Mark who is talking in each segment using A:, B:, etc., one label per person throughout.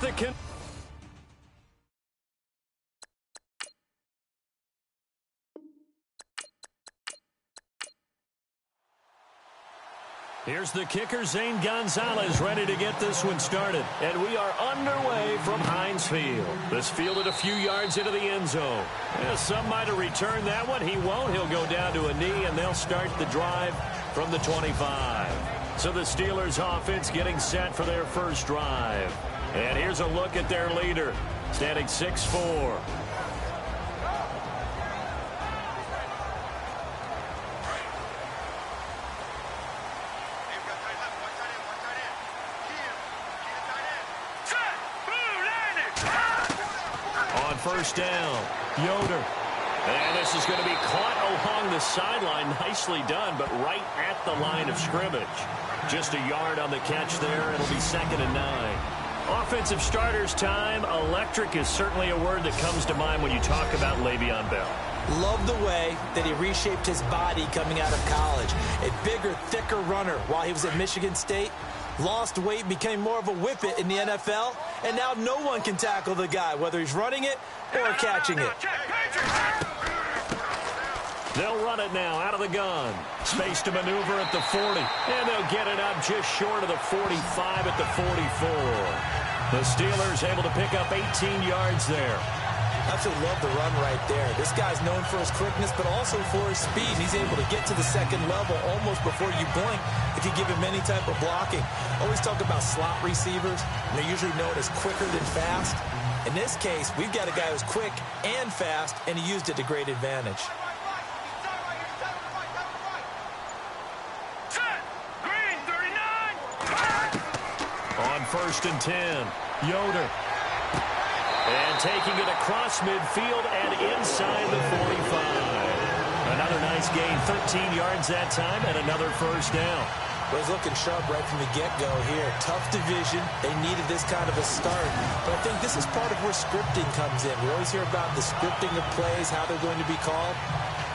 A: the Here's the kicker, Zane Gonzalez, ready to get this one started. And we are underway from Heinz Field. This fielded a few yards into the end zone. Yeah, some might have returned that one. He won't. He'll go down to a knee, and they'll start the drive from the 25. So the Steelers offense getting set for their first drive. And here's a look at their leader, standing 6'4". First down, Yoder. And this is going to be caught along the sideline. Nicely done, but right at the line of scrimmage. Just a yard on the catch there. It'll be 2nd and 9. Offensive starters time. Electric is certainly a word that comes to mind when you talk about Le'Veon Bell.
B: Love the way that he reshaped his body coming out of college. A bigger, thicker runner while he was at Michigan State. Lost weight, became more of a whippet in the NFL, and now no one can tackle the guy, whether he's running it or catching it.
A: They'll run it now out of the gun. Space to maneuver at the 40, and they'll get it up just short of the 45 at the 44. The Steelers able to pick up 18 yards there.
B: Absolutely love the run right there. This guy's known for his quickness, but also for his speed. He's able to get to the second level almost before you blink if you give him any type of blocking. Always talk about slot receivers. They're usually known as quicker than fast. In this case, we've got a guy who's quick and fast, and he used it to great advantage.
A: On 1st and 10, Yoder. And taking it across midfield and inside the 45. Another nice gain, 13 yards that time, and another first down.
B: Well, he's looking sharp right from the get-go here. Tough division. They needed this kind of a start. But I think this is part of where scripting comes in. We always hear about the scripting of plays, how they're going to be called.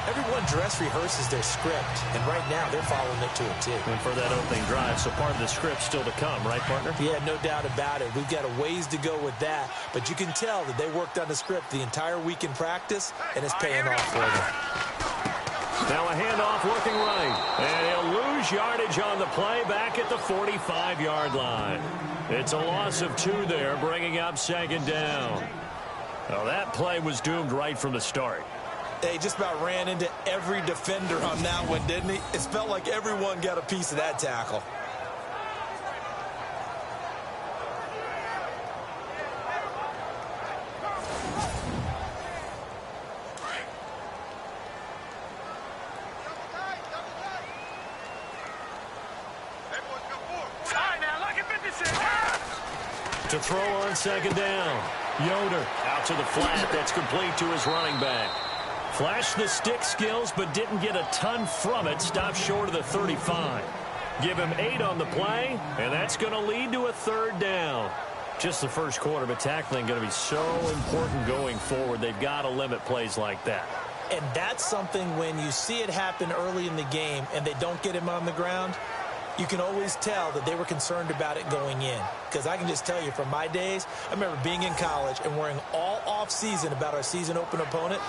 B: Everyone dress rehearses their script, and right now they're following it to a T.
A: And for that opening drive, so part of the script still to come, right, partner?
B: Yeah, no doubt about it. We've got a ways to go with that, but you can tell that they worked on the script the entire week in practice, and it's paying off for them.
A: Now a handoff looking right, and he'll lose yardage on the play back at the 45-yard line. It's a loss of 2 there, bringing up 2nd down. Now that play was doomed right from the start.
B: They just about ran into every defender on that one, didn't he? It felt like everyone got a piece of that tackle.
A: To throw on 2nd down, Yoder out to the flat. That's complete to his running back. Flashed the stick skills, but didn't get a ton from it. Stopped short of the 35. Give him 8 on the play, and that's going to lead to a 3rd down. Just the first quarter, but tackling going to be so important going forward. They've got to limit plays like that.
B: And that's something when you see it happen early in the game and they don't get him on the ground, you can always tell that they were concerned about it going in. Because I can just tell you from my days, I remember being in college and worrying all off-season about our season open opponent,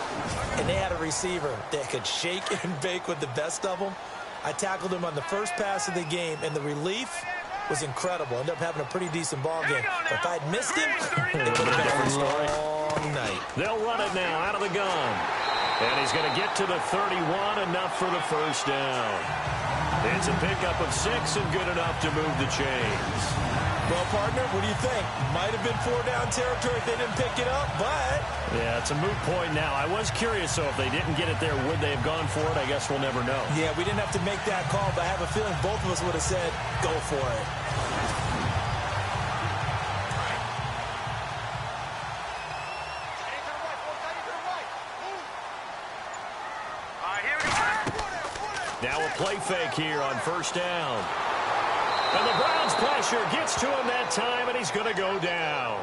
B: and they had a receiver that could shake and bake with the best of them. I tackled him on the first pass of the game, and the relief was incredible. Ended up having a pretty decent ball game. But if I'd missed him, it would have been a long night.
A: They'll run it now out of the gun. And he's going to get to the 31, enough for the first down. It's a pickup of 6 and good enough to move the chains.
B: Well, partner, what do you think? Might have been 4-down territory if they didn't pick it up, but...
A: Yeah, it's a moot point now. I was curious, so if they didn't get it there, would they have gone for it? I guess we'll never know.
B: Yeah, we didn't have to make that call, but I have a feeling both of us would have said, go for it.
A: Now a play fake here on 1st down. And the Browns pressure gets to him that time, and he's going to go down.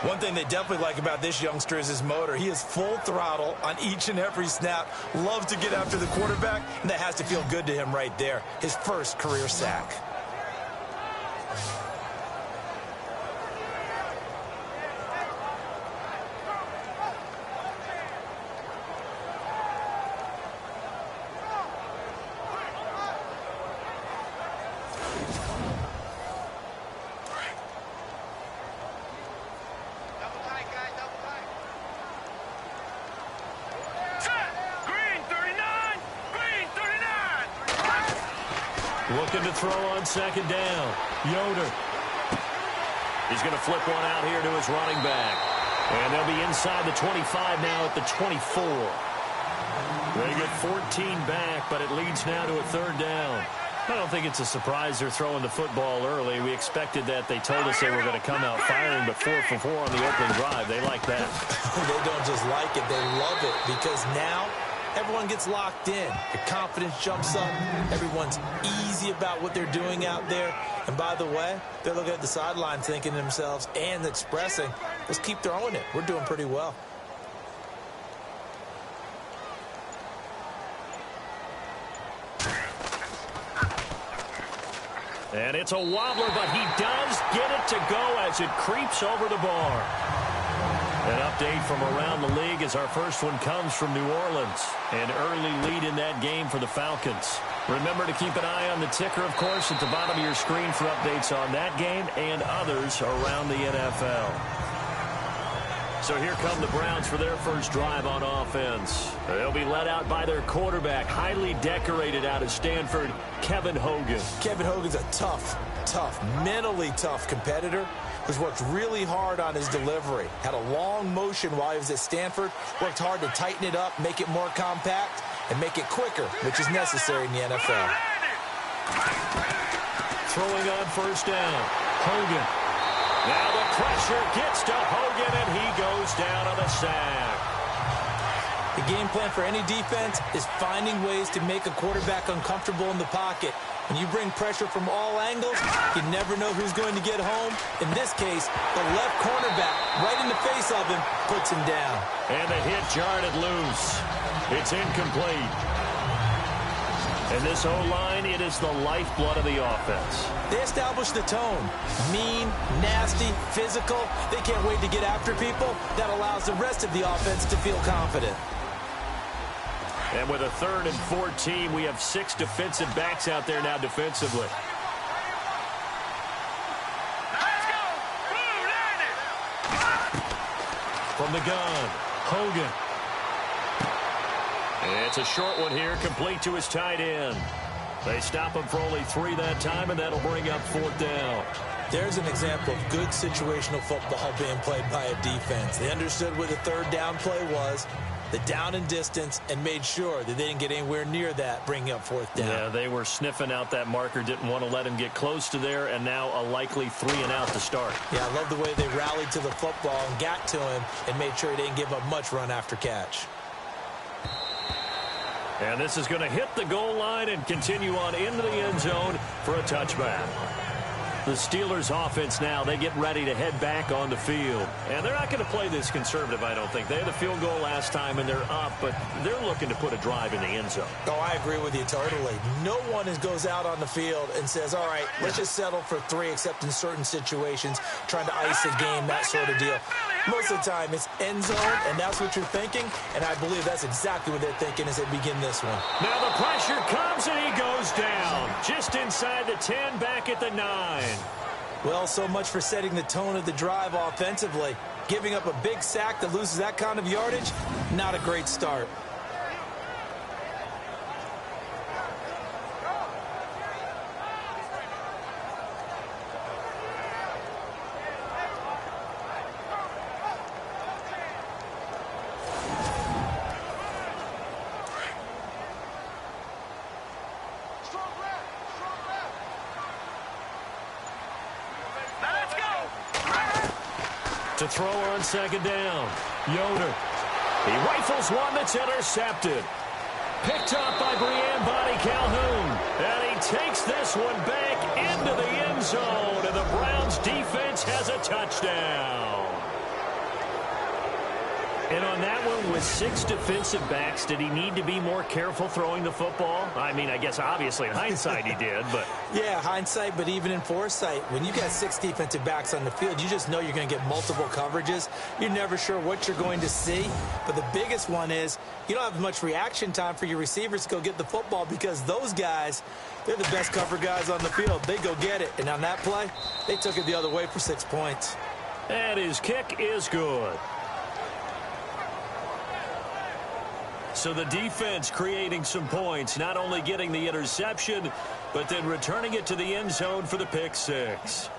B: One thing they definitely like about this youngster is his motor. He is full throttle on each and every snap. Loves to get after the quarterback, and that has to feel good to him right there. His first career sack.
A: Looking to throw on second down. Yoder. He's going to flip one out here to his running back. And they'll be inside the 25 now at the 24. They get 14 back, but it leads now to a third down. I don't think it's a surprise they're throwing the football early. We expected that. They told us they were going to come out firing, but 4 for 4 on the opening drive. They like that.
B: They don't just like it. They love it because now everyone gets locked in. Your confidence jumps up. Everyone's easy about what they're doing out there. And by the way, they're looking at the sideline thinking to themselves and expressing, let's keep throwing it. We're doing pretty well.
A: And it's a wobbler, but he does get it to go as it creeps over the bar. An update from around the league as our first one comes from New Orleans. An early lead in that game for the Falcons. Remember to keep an eye on the ticker, of course, at the bottom of your screen for updates on that game and others around the NFL. So here come the Browns for their first drive on offense. They'll be led out by their quarterback, highly decorated out of Stanford, Kevin Hogan.
B: Kevin Hogan's a tough, mentally tough competitor who's worked really hard on his delivery. Had a long motion while he was at Stanford, worked hard to tighten it up, make it more compact, and make it quicker, which is necessary in the NFL.
A: Throwing on first down, Hogan. Now the pressure gets to Hogan, and he goes down on the sack.
B: The game plan for any defense is finding ways to make a quarterback uncomfortable in the pocket. When you bring pressure from all angles, you never know who's going to get home. In this case, the left cornerback, right in the face of him, puts him down.
A: And the hit jarred it loose. It's incomplete. And this O-line, it is the lifeblood of the offense.
B: They establish the tone. Mean, nasty, physical. They can't wait to get after people. That allows the rest of the offense to feel confident.
A: And with a 3rd and 14, we have 6 defensive backs out there now defensively. From the gun, Hogan. It's a short one here, complete to his tight end. They stop him for only 3 that time, and that'll bring up 4th down.
B: There's an example of good situational football being played by a defense. They understood where the 3rd down play was, the down and distance, and made sure that they didn't get anywhere near that, bringing up 4th down.
A: Yeah, they were sniffing out that marker, didn't want to let him get close to there, and now a likely 3 and out to start.
B: Yeah, I love the way they rallied to the football and got to him and made sure he didn't give up much run after catch.
A: And this is going to hit the goal line and continue on into the end zone for a touchback. The Steelers offense now, they get ready to head back on the field. And they're not going to play this conservative, I don't think. They had a field goal last time, and they're up, but they're looking to put a drive in the end zone.
B: Oh, I agree with you totally. No one goes out on the field and says, all right, let's just settle for 3, except in certain situations, trying to ice a game, that sort of deal. Most of the time, it's end zone, and that's what you're thinking, and I believe that's exactly what they're thinking as they begin this one.
A: Now the pressure comes, and he goes down. Just inside the 10, back at the 9.
B: Well, so much for setting the tone of the drive offensively. Giving up a big sack that loses that kind of yardage, not a great start.
A: To throw on second down, Yoder. He rifles one that's intercepted. Picked up by Brian Body Calhoun. And he takes this one back into the end zone. And the Browns defense has a touchdown. And on that one, with 6 defensive backs, did he need to be more careful throwing the football? I mean, I guess obviously in hindsight he did, but...
B: Yeah, hindsight, but even in foresight, when you got 6 defensive backs on the field, you just know you're going to get multiple coverages. You're never sure what you're going to see. But the biggest one is you don't have much reaction time for your receivers to go get the football because those guys, they're the best cover guys on the field. They go get it. And on that play, they took it the other way for 6 points.
A: And his kick is good. So the defense creating some points, not only getting the interception, but then returning it to the end zone for the pick six.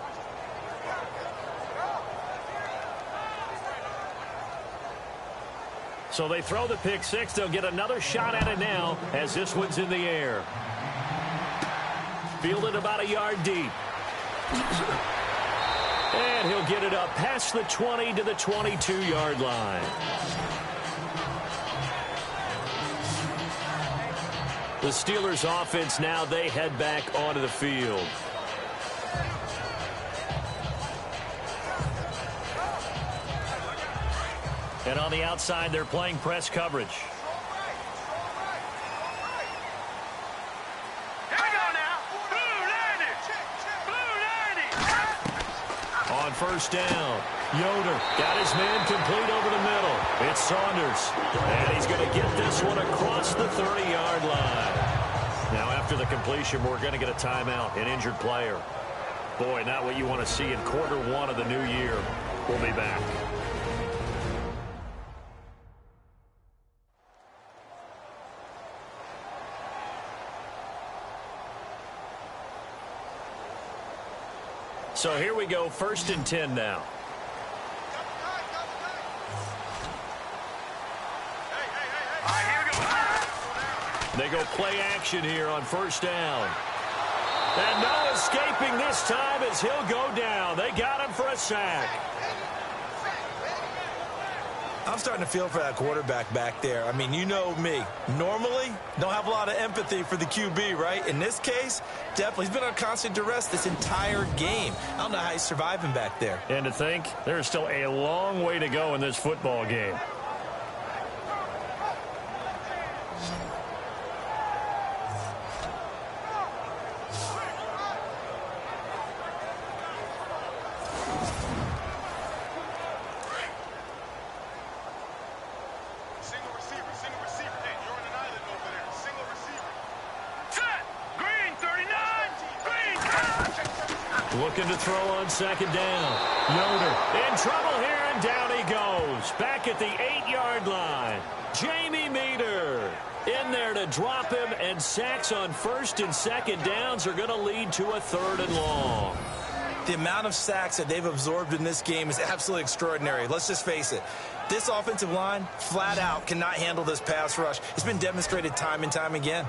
A: So they throw the pick six. They'll get another shot at it now as this one's in the air. Fielded about a yard deep. And he'll get it up past the 20 to the 22-yard line. The Steelers offense now, they head back onto the field. And on the outside, they're playing press coverage.
C: Here we go now. Blue 90.
A: On first down, Yoder got his man complete over the middle. It's Saunders. And he's going to get this one across the 30-yard line. Now, after the completion, we're going to get a timeout, an injured player. Boy, not what you want to see in quarter one of the new year. We'll be back. So here we go, 1st and 10 now. They go play action here on first down. And no escaping this time as he'll go down. They got him for a sack.
B: I'm starting to feel for that quarterback back there. I mean, you know me. Normally, don't have a lot of empathy for the QB, right? In this case, definitely. He's been on constant duress this entire game. I don't know how he's surviving back there.
A: And to think, there's still a long way to go in this football game. Looking to throw on second down. Yoder in trouble here, and down he goes. Back at the 8-yard line. Jamie Meter in there to drop him, and sacks on first and second downs are going to lead to a 3rd and long.
B: The amount of sacks that they've absorbed in this game is absolutely extraordinary. Let's just face it. This offensive line, flat out, cannot handle this pass rush. It's been demonstrated time and time again.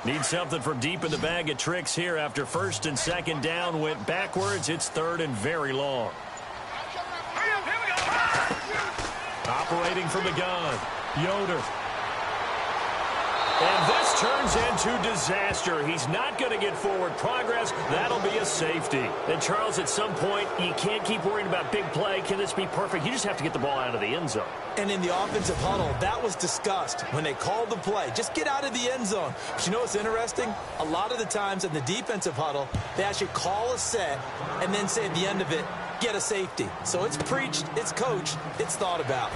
A: Need something from deep in the bag of tricks here after first and second down went backwards. It's 3rd and very long. Operating from the gun, Yoder. And this turns into disaster. He's not going to get forward progress. That'll be a safety. And, Charles, at some point, you can't keep worrying about big play. Can this be perfect? You just have to get the ball out of the end zone.
B: And in the offensive huddle, that was discussed when they called the play. Just get out of the end zone. But you know what's interesting? A lot of the times in the defensive huddle, they actually call a set and then say at the end of it, get a safety. So it's preached, it's coached, it's thought about.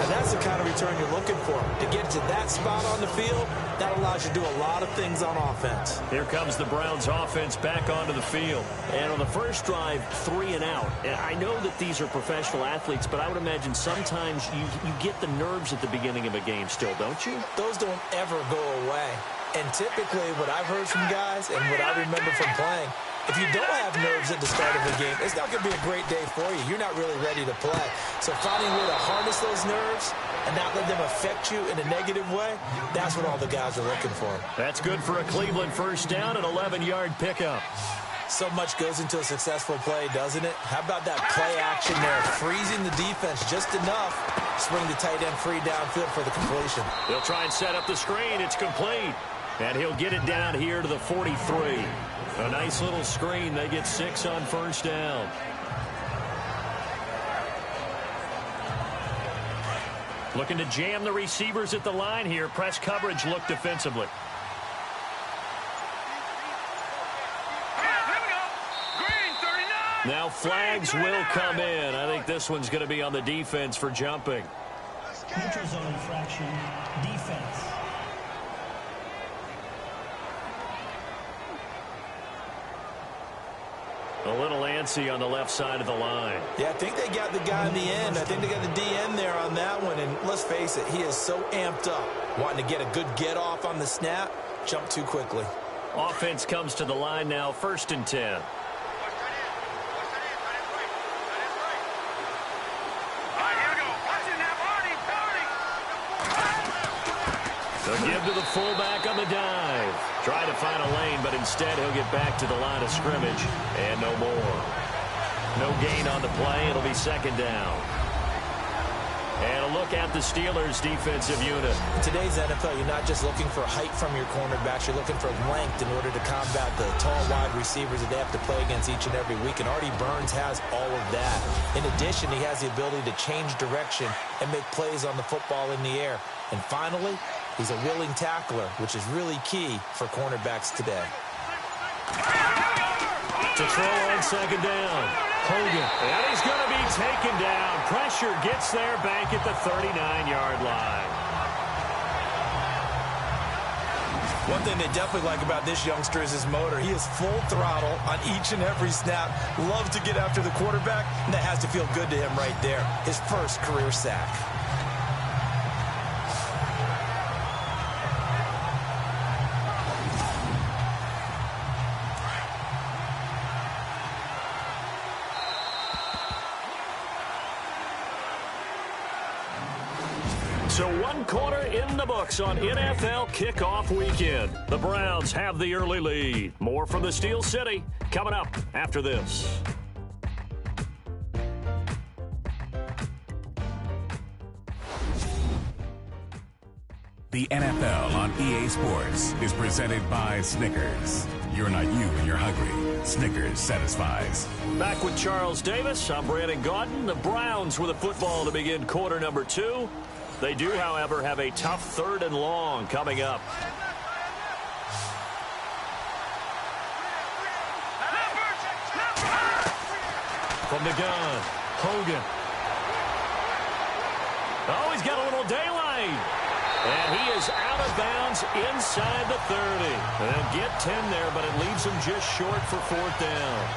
B: And that's the kind of return you're looking for. To get to that spot on the field, that allows you to do a lot of things on offense.
A: Here comes the Browns offense back onto the field. And on the first drive, 3 and out. And I know that these are professional athletes, but I would imagine sometimes you get the nerves at the beginning of a game still, don't you?
B: Those don't ever go away. And typically what I've heard from guys and what I remember from playing, if you don't have nerves at the start of a game, it's not going to be a great day for you. You're not really ready to play. So finding a way to harness those nerves and not let them affect you in a negative way, that's what all the guys are looking for.
A: That's good for a Cleveland first down, an 11-yard pickup.
B: So much goes into a successful play, doesn't it? How about that play action there, freezing the defense just enough to bring the tight end free downfield for the completion.
A: They'll try and set up the screen. It's complete. And he'll get it down here to the 43. A nice little screen. They get 6 on first down. Looking to jam the receivers at the line here. Press coverage look defensively. Now flags will come in. I think this one's going to be on the defense for jumping.
D: Neutral zone infraction, defense.
A: A little antsy on the left side of the line.
B: Yeah, I think they got the guy in the end. I think they got the DN there on that one. And let's face it, he is so amped up, wanting to get a good get off on the snap, jump too quickly.
A: Offense comes to the line now, 1st and 10. They'll give to the fullback on the dive. Try to find a lane, but instead he'll get back to the line of scrimmage. And no more. No gain on the play. It'll be 2nd down. And a look at the Steelers' defensive unit.
B: In today's NFL, you're not just looking for height from your cornerbacks. You're looking for length in order to combat the tall wide receivers that they have to play against each and every week. And Artie Burns has all of that. In addition, he has the ability to change direction and make plays on the football in the air. And finally, he's a willing tackler, which is really key for cornerbacks today.
A: To throw on 2nd down. Hogan. And he's going to be taken down. Pressure gets there back at the 39-yard line.
B: One thing they definitely like about this youngster is his motor. He is full throttle on each and every snap. Loves to get after the quarterback, and that has to feel good to him right there. His first career sack.
A: So 1 quarter in the books on NFL kickoff weekend. The Browns have the early lead. More from the Steel City coming up after this.
C: The NFL on EA Sports is presented by Snickers. You're not you when you're hungry. Snickers satisfies.
A: Back with Charles Davis. I'm Brandon Gaudin. The Browns with a football to begin quarter number 2. They do, however, have a tough 3rd and long coming up. From the gun, Hogan. Oh, he's got a little daylight. And he is out of bounds inside the 30. And they'll get 10 there, but it leaves him just short for 4th down.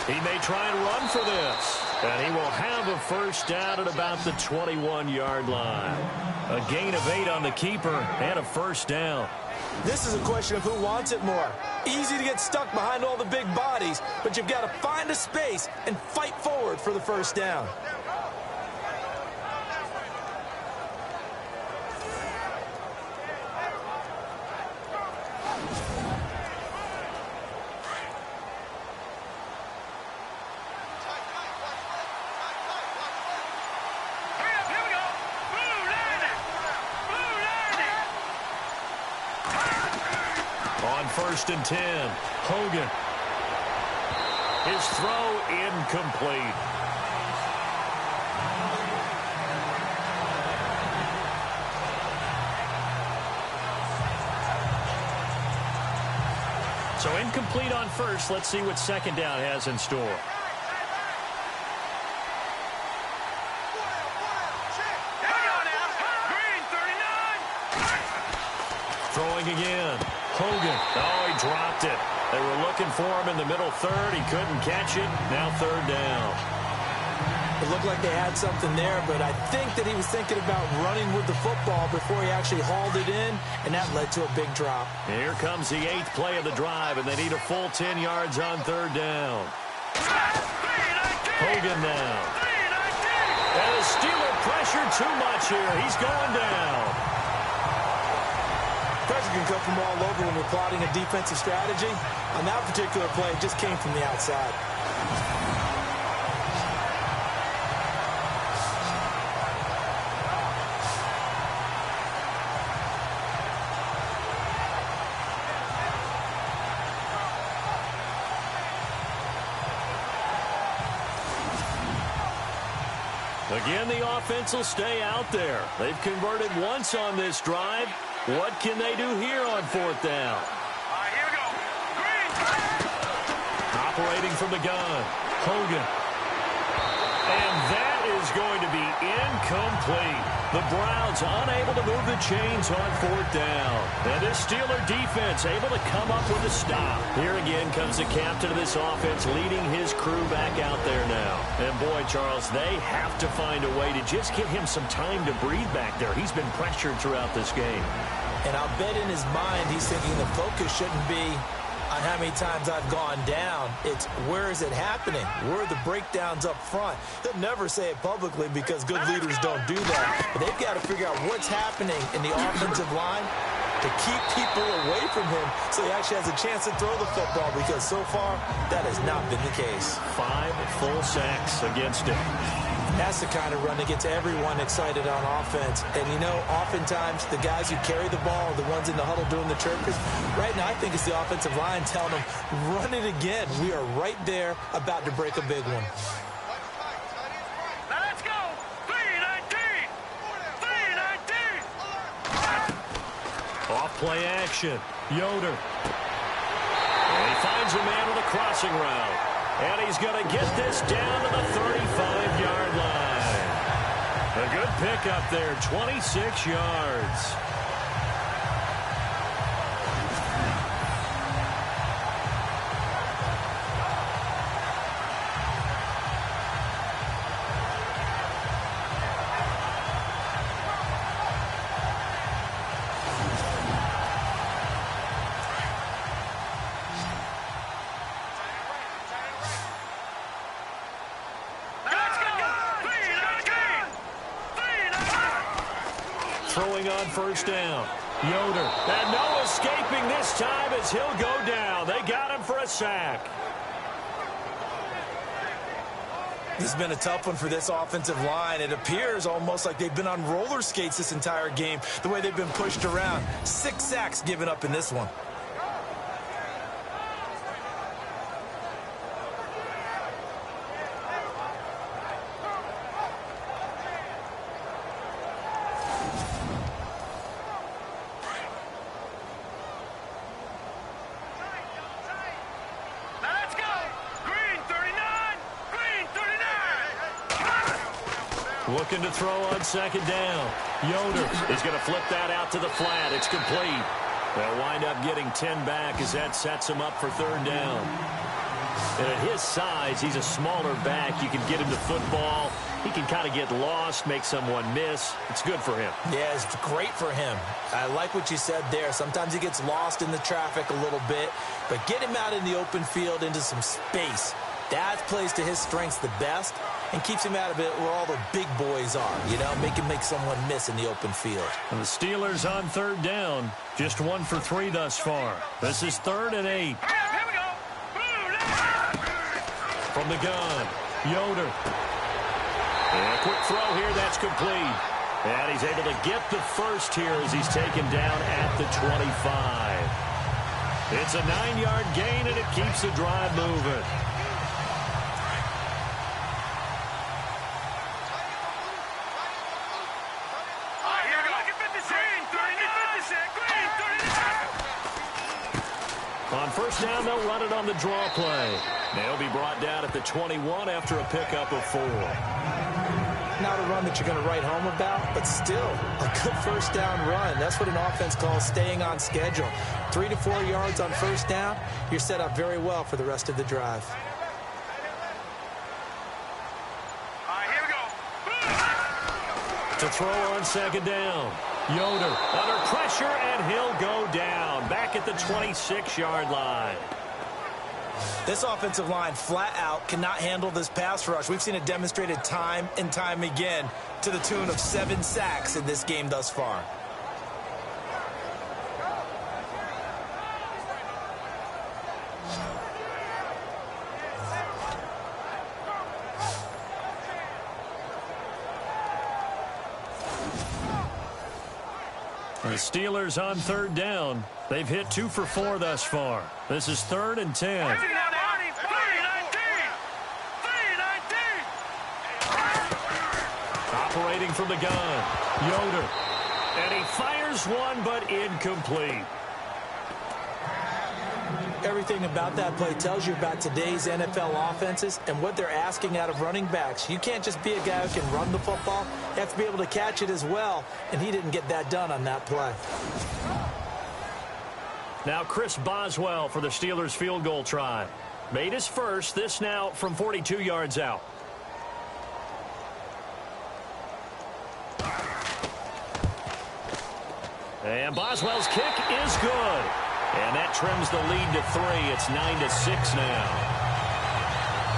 A: He may try and run for this. And he will have a 1st down at about the 21-yard line. A gain of 8 on the keeper and a 1st down.
B: This is a question of who wants it more. Easy to get stuck behind all the big bodies, but you've got to find a space and fight forward for the 1st down.
A: On 1st and 10, Hogan. His throw incomplete. So incomplete on 1st. Let's see what 2nd down has in store. Throwing again. Hogan. Oh, he dropped it. They were looking for him in the middle 3rd. He couldn't catch it. Now 3rd down.
B: It looked like they had something there, but I think that he was thinking about running with the football before he actually hauled it in, and that led to a big drop.
A: Here comes the 8th play of the drive, and they need a full 10 yards on 3rd down. Hogan now. And the Steeler pressure too much here. He's going down.
B: Pressure can come from all over when you're plotting a defensive strategy. On that particular play, it just came from the outside.
A: Again, the offense will stay out there. They've converted once on this drive. What can they do here on fourth down?
E: Here we go. Green.
A: Operating from the gun. Hogan. And that is going to be incomplete. The Browns unable to move the chains on fourth down. And this Steeler defense able to come up with a stop. Here again comes the captain of this offense leading his crew back out there now. And boy, Charles, they have to find a way to just get him some time to breathe back there. He's been pressured throughout this game.
B: And I'll bet in his mind he's thinking the focus shouldn't be on how many times I've gone down. It's where is it happening? Where are the breakdowns up front? He'll never say it publicly because good leaders don't do that. But they've got to figure out what's happening in the offensive line to keep people away from him so he actually has a chance to throw the football, because so far that has not been the case.
A: 5 full sacks against him.
B: That's the kind of run that gets everyone excited on offense. And, you know, oftentimes the guys who carry the ball are the ones in the huddle doing the chirpers. Right now, I think it's the offensive line telling them, run it again. We are right there about to break a big one.
E: Now let's go. 3-19. 3-19.
A: Off play action. Yoder. And he finds a man with a crossing route. And he's going to get this down to the 35-yard line. A good pickup there, 26 yards. Throwing on first down. Yoder. And no escaping this time as he'll go down. They got him for a sack.
B: This has been a tough one for this offensive line. It appears almost like they've been on roller skates this entire game, the way they've been pushed around. 6 sacks given up in this one.
A: Looking to throw on second down. Yoder is going to flip that out to the flat. It's complete. They'll wind up getting 10 back as that sets him up for third down. And at his size, he's a smaller back. You can get him to football. He can kind of get lost, make someone miss. It's good for him.
B: Yeah, it's great for him. I like what you said there. Sometimes he gets lost in the traffic a little bit, but get him out in the open field into some space. That plays to his strengths the best and keeps him out of it where all the big boys are, you know, make someone miss in the open field.
A: And the Steelers on third down, just 1 for 3 thus far. This is 3rd and 8.
E: Here we go.
A: From the gun, Yoder. And a quick throw here, that's complete. And he's able to get the first here as he's taken down at the 25. It's a 9-yard gain, and it keeps the drive moving. On first down, they'll run it on the draw play. They'll be brought down at the 21 after a pickup of 4.
B: Not a run that you're going to write home about, but still a good first down run. That's what an offense calls staying on schedule. 3 to 4 yards on first down, you're set up very well for the rest of the drive.
E: Here we go.
A: To throw on second down. Yoder under pressure, and he'll go down back at the 26-yard line.
B: This offensive line flat out cannot handle this pass rush. We've seen it demonstrated time and time again to the tune of 7 sacks in this game thus far.
A: The Steelers on third down. They've hit 2 for 4 thus far. This is 3rd and 10. operating from the gun. Yoder. And he fires one, but incomplete.
B: Everything about that play tells you about today's NFL offenses and what they're asking out of running backs. You can't just be a guy who can run the football. You have to be able to catch it as well, and he didn't get that done on that play.
A: Now Chris Boswell for the Steelers field goal try. Made his first, this now from 42 yards out. And Boswell's kick is good. And that trims the lead to 3. It's 9-6 now.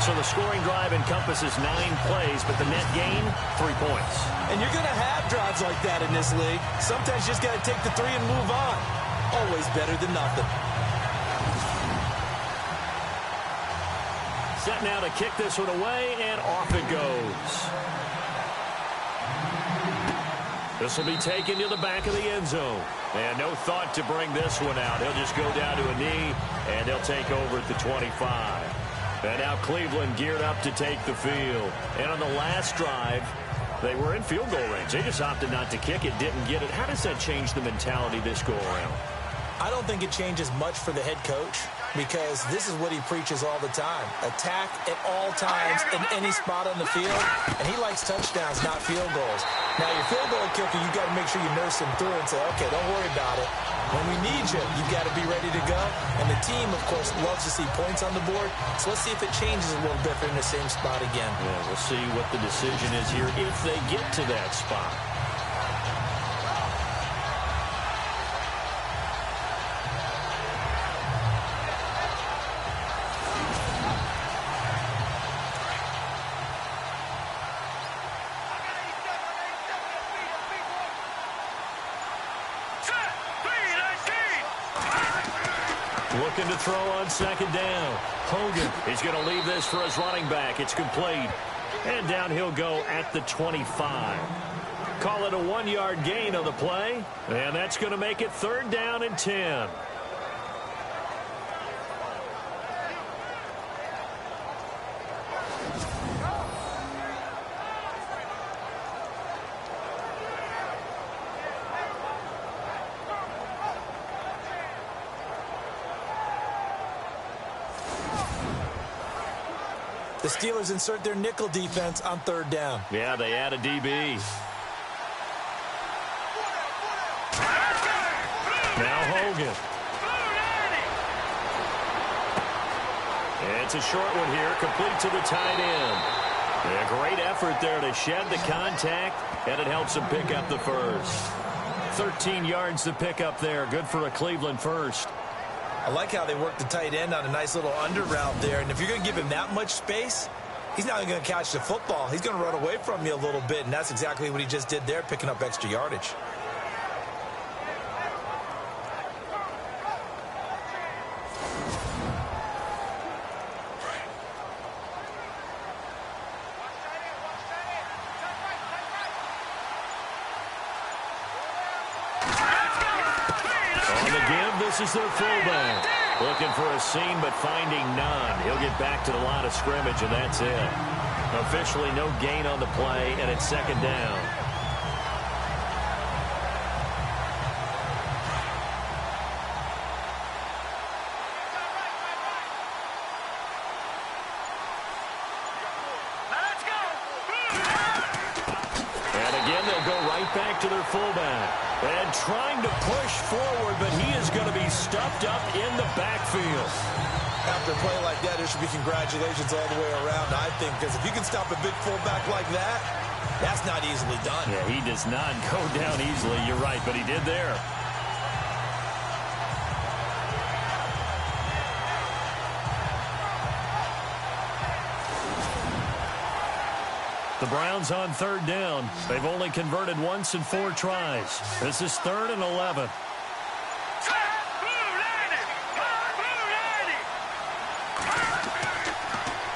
A: So the scoring drive encompasses 9 plays, but the net gain, 3 points.
B: And you're going to have drives like that in this league. Sometimes you just got to take the 3 and move on. Always better than nothing.
A: Set now to kick this one away, and off it goes. This will be taken to the back of the end zone. And no thought to bring this one out. He'll just go down to a knee, and they'll take over at the 25. And now Cleveland geared up to take the field. And on the last drive, they were in field goal range. They just opted not to kick it, didn't get it. How does that change the mentality this go around?
B: I don't think it changes much for the head coach because this is what he preaches all the time. Attack at all times in any spot on the field, and he likes touchdowns, not field goals. Now, your field goal kicker, you've got to make sure you nurse him through and say, okay, don't worry about it. When we need you, you've got to be ready to go. And the team, of course, loves to see points on the board. So let's see if it changes a little bit if they're in the same spot again.
A: Yeah, we'll see what the decision is here if they get to that spot. Looking to throw on second down. Hogan, he's going to leave this for his running back. It's complete. And down he'll go at the 25. Call it a 1-yard gain on the play. And that's going to make it 3rd down and 10.
B: The Steelers insert their nickel defense on 3rd down.
A: Yeah, they add a DB. Now Hogan. It's a short one here, complete to the tight end. A great effort there to shed the contact, and it helps him pick up the first. 13 yards to pick up there. Good for a Cleveland first.
B: I like how they work the tight end on a nice little under route there. And if you're going to give him that much space, he's not going to catch the football. He's going to run away from you a little bit, and that's exactly what he just did there, picking up extra yardage.
A: This is their fullback. Looking for a seam, but finding none. He'll get back to the line of scrimmage, and that's it. Officially no gain on the play, and it's 2nd down.
E: Let's go.
A: And again, they'll go right back to their fullback. And trying to push forward, but he is going to be stuffed up in the backfield.
B: After a play like that, there should be congratulations all the way around, I think, because if you can stop a big fullback like that, that's not easily done.
A: Yeah, he does not go down easily. You're right, but he did there. The Browns on 3rd down. They've only converted once in 4 tries. This is 3rd and 11.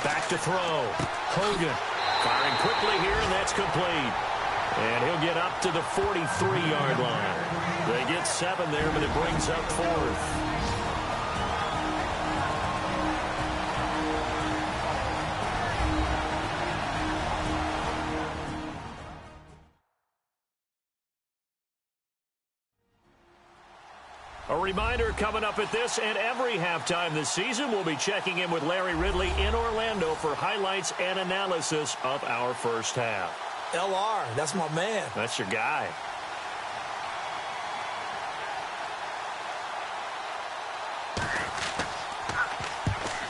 A: Back to throw. Hogan firing quickly here, and that's complete. And he'll get up to the 43-yard line. They get 7 there, but it brings up 4th. reminder, coming up at this and every halftime this season, we'll be checking in with Larry Ridley in Orlando for highlights and analysis of our first half.
B: LR, that's my man.
A: That's your guy.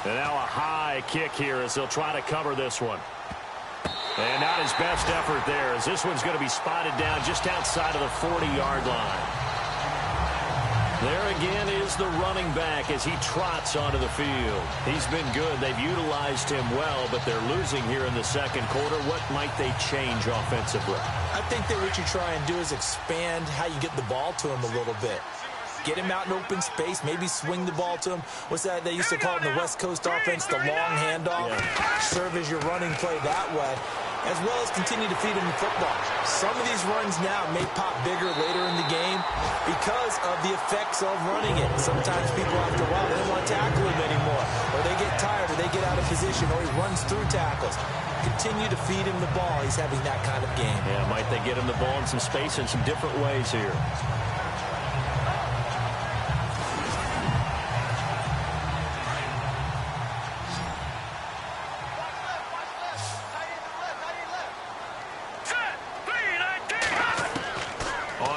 A: And now a high kick here as they'll try to cover this one. And not his best effort there, as this one's going to be spotted down just outside of the 40-yard line. There again is the running back as he trots onto the field. He's been good. They've utilized him well, but they're losing here in the second quarter. What might they change offensively?
B: I think that what you try and do is expand how you get the ball to him a little bit. Get him out in open space, maybe swing the ball to him. What's that they used to call it in the West Coast offense, the long handoff? Yeah. Serve as your running play that way, as well as continue to feed him the football. Some of these runs now may pop bigger later in the game because of the effects of running it. Sometimes people, after a while, they don't want to tackle him anymore, or they get tired, or they get out of position, or he runs through tackles. Continue to feed him the ball. He's having that kind of game.
A: Yeah, might they get him the ball in some space in some different ways here.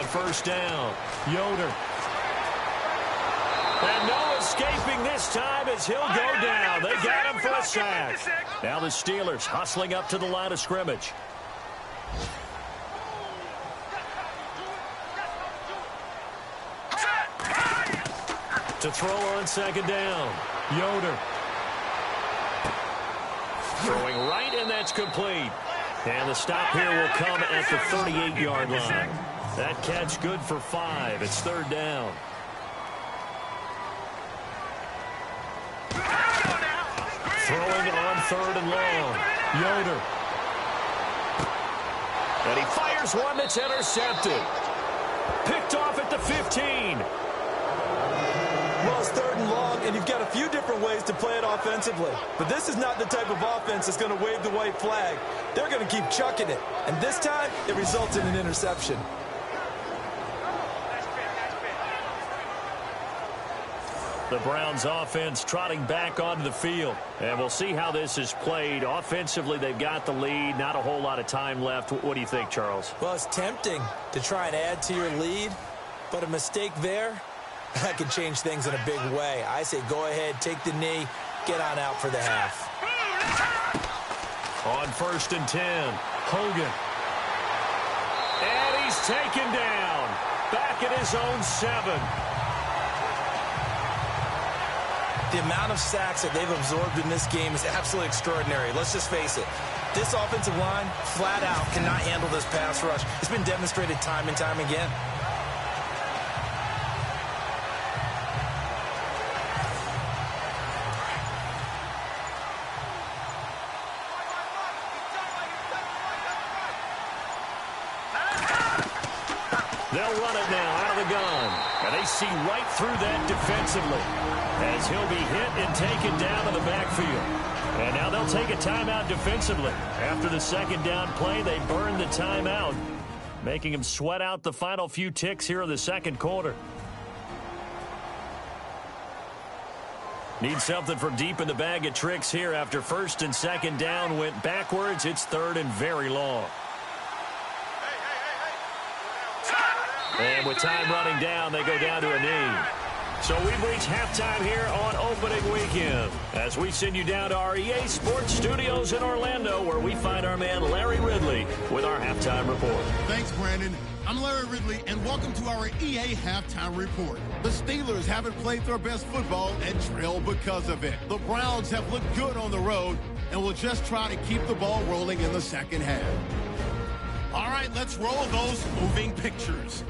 A: First down, Yoder. And no escaping this time as he'll go down. They got him for a sack. Now the Steelers hustling up to the line of scrimmage. To throw on second down, Yoder. Throwing right, and that's complete. And the stop here will come at the 38-yard line. That catch good for 5. It's third down. Throwing on third and long. Yoder. And he fires one that's intercepted. Picked off at the 15.
B: Well, it's third and long, and you've got a few different ways to play it offensively. But this is not the type of offense that's going to wave the white flag. They're going to keep chucking it. And this time, it results in an interception.
A: The Browns offense trotting back onto the field. And we'll see how this is played. Offensively, they've got the lead. Not a whole lot of time left. What do you think, Charles?
B: Well, it's tempting to try and add to your lead. But a mistake there, that could change things in a big way. I say go ahead, take the knee, get on out for the half.
A: On first and 10, Hogan. And he's taken down. Back at his own 7.
B: The amount of sacks that they've absorbed in this game is absolutely extraordinary. Let's just face it. This offensive line, flat out, cannot handle this pass rush. It's been demonstrated time and time again.
A: They'll run it now out of the gun. And they see right through that defensively as he'll be hit and taken down in the backfield. And now they'll take a timeout defensively. After the second down play, they burn the timeout, making him sweat out the final few ticks here in the second quarter. Need something from deep in the bag of tricks here after first and second down went backwards. It's third and very long. And with time running down, they go down to a knee. So we've reached halftime here on opening weekend as we send you down to our EA Sports Studios in Orlando, where we find our man Larry Ridley with our halftime report.
F: Thanks, Brandon. I'm Larry Ridley, and welcome to our EA Halftime Report. The Steelers haven't played their best football and trail because of it. The Browns have looked good on the road and will just try to keep the ball rolling in the second half. All right, let's roll those moving pictures.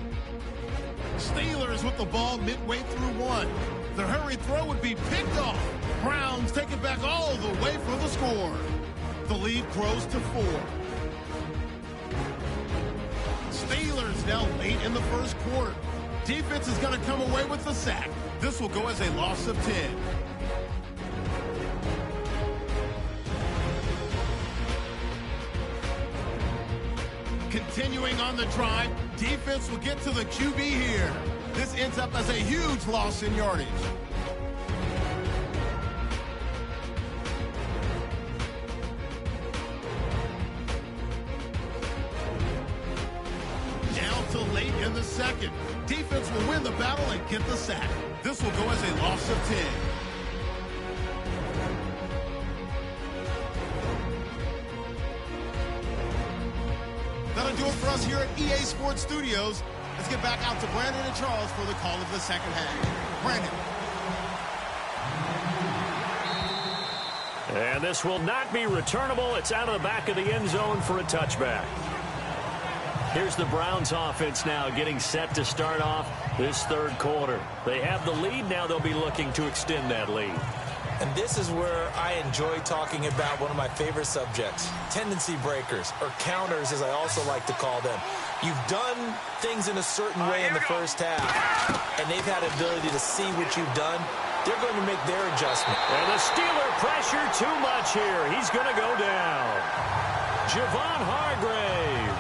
F: Steelers with the ball midway through 1. The hurry throw would be picked off. Browns take it back all the way for the score. The lead grows to 4. Steelers now late in the first quarter. Defense is going to come away with the sack. This will go as a loss of 10. Continuing on the drive, defense will get to the QB here. This ends up as a huge loss in yardage. Down to late in the second. Defense will win the battle and get the sack. This will go as a loss of 10. That'll do it for us here at EA Sports Studios. Let's get back out to Brandon and Charles for the call of the second half. Brandon.
A: And this will not be returnable. It's out of the back of the end zone for a touchback. Here's the Browns offense now getting set to start off this third quarter. They have the lead. Now they'll be looking to extend that lead.
B: And this is where I enjoy talking about one of my favorite subjects, tendency breakers, or counters as I also like to call them. You've done things in a certain way in the first half, and they've had the ability to see what you've done. They're going to make their adjustment.
A: And the Steeler pressure too much here. He's going to go down. Javon Hargrave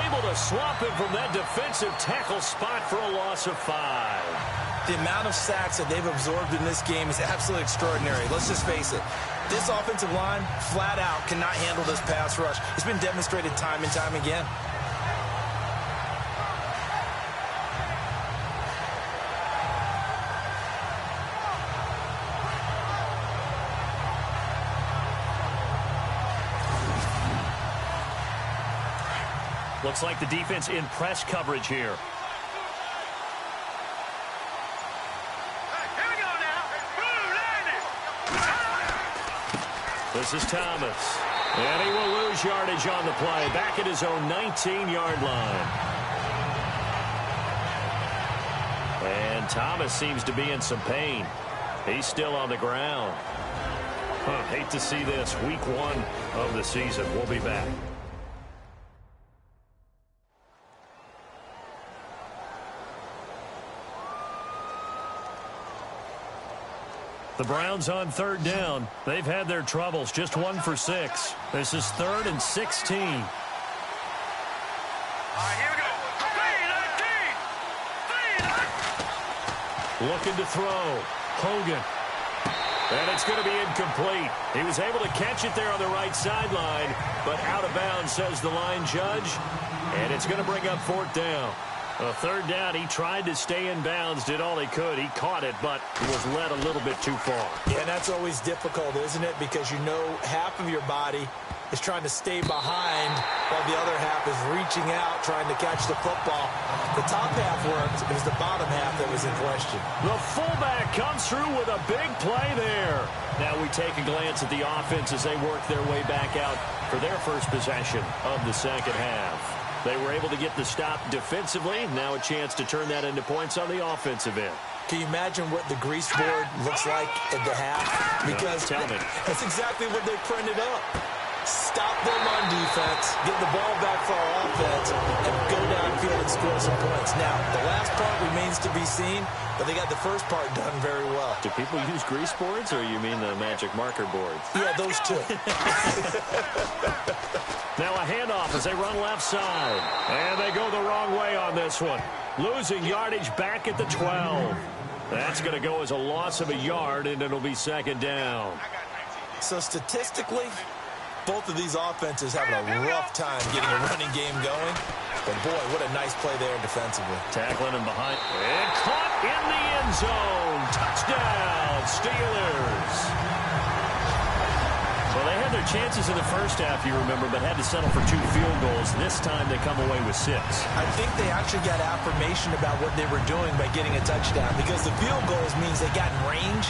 A: able to swap him from that defensive tackle spot for a loss of 5.
B: The amount of sacks that they've absorbed in this game is absolutely extraordinary. Let's just face it. This offensive line, flat out, cannot handle this pass rush. It's been demonstrated time and time again.
A: Looks like the defense in press coverage here. This is Thomas. And he will lose yardage on the play. Back at his own 19-yard line. And Thomas seems to be in some pain. He's still on the ground. Hate to see this. Week 1 of the season. We'll be back. The Browns on third down. They've had their troubles. Just 1 for 6. This is 3rd and 16.
E: Here we go. 3-19.
A: Looking to throw. Hogan. And it's going to be incomplete. He was able to catch it there on the right sideline, but out of bounds, says the line judge. And it's going to bring up 4th down. A 3rd down, he tried to stay in bounds, did all he could. He caught it, but was led a little bit too far.
B: Yeah, and that's always difficult, isn't it? Because you know half of your body is trying to stay behind while the other half is reaching out, trying to catch the football. The top half worked. It was the bottom half that was in question.
A: The fullback comes through with a big play there. Now we take a glance at the offense as they work their way back out for their first possession of the second half. They were able to get the stop defensively. Now a chance to turn that into points on the offensive end.
B: Can you imagine what the grease board looks like at the half? Because
A: tell me.
B: That's exactly what they printed up. Stop them on defense, get the ball back for our offense, and go downfield and score some points. Now, the last part remains to be seen, but they got the first part done very well.
A: Do people use grease boards, or you mean the magic marker boards?
B: Yeah, those two.
A: Now a handoff as they run left side. And they go the wrong way on this one. Losing yardage back at the 12. That's going to go as a loss of a yard, and it'll be 2nd down.
B: So statistically, both of these offenses having a rough time getting a running game going. But, boy, what a nice play there defensively.
A: Tackling him behind. And caught in the end zone. Touchdown, Steelers. Well, they had their chances in the first half, you remember, but had to settle for 2 field goals. This time they come away with 6.
B: I think they actually got affirmation about what they were doing by getting a touchdown, because the field goals means they got in range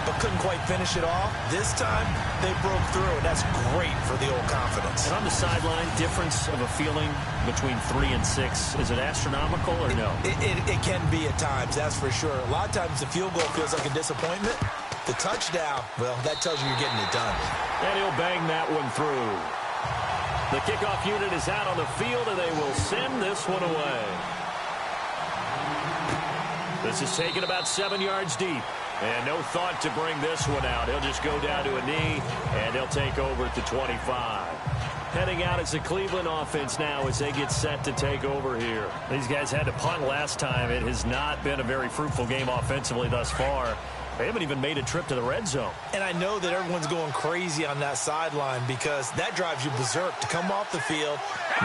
B: but couldn't quite finish it off. This time they broke through, and that's great for the old confidence.
A: And on the sideline, difference of a feeling between 3 and 6, is it astronomical or no?
B: It can be at times, that's for sure. A lot of times the field goal feels like a disappointment. The touchdown, well, that tells you you're getting it done.
A: And he'll bang that one through. The kickoff unit is out on the field, and they will send this one away. This is taken about 7 yards deep. And no thought to bring this one out. He'll just go down to a knee, and he'll take over at the 25. Heading out as the Cleveland offense now as they get set to take over here. These guys had to punt last time. It has not been a very fruitful game offensively thus far. They haven't even made a trip to the red zone.
B: And I know that everyone's going crazy on that sideline because that drives you berserk to come off the field,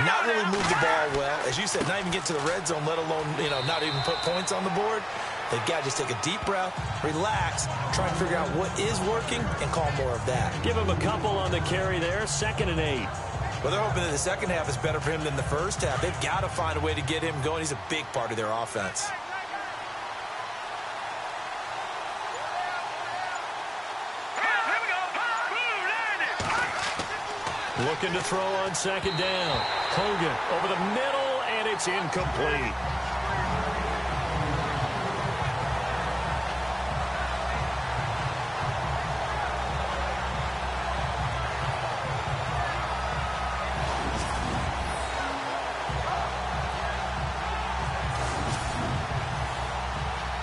B: not really move the ball well. As you said, not even get to the red zone, let alone, not even put points on the board. They've got to just take a deep breath, relax, try and figure out what is working, and call more of that.
A: Give him a couple on the carry there, 2nd and 8.
B: Well, they're hoping that the second half is better for him than the first half. They've got to find a way to get him going. He's a big part of their offense.
A: Looking to throw on 2nd down. Hogan over the middle, and it's incomplete.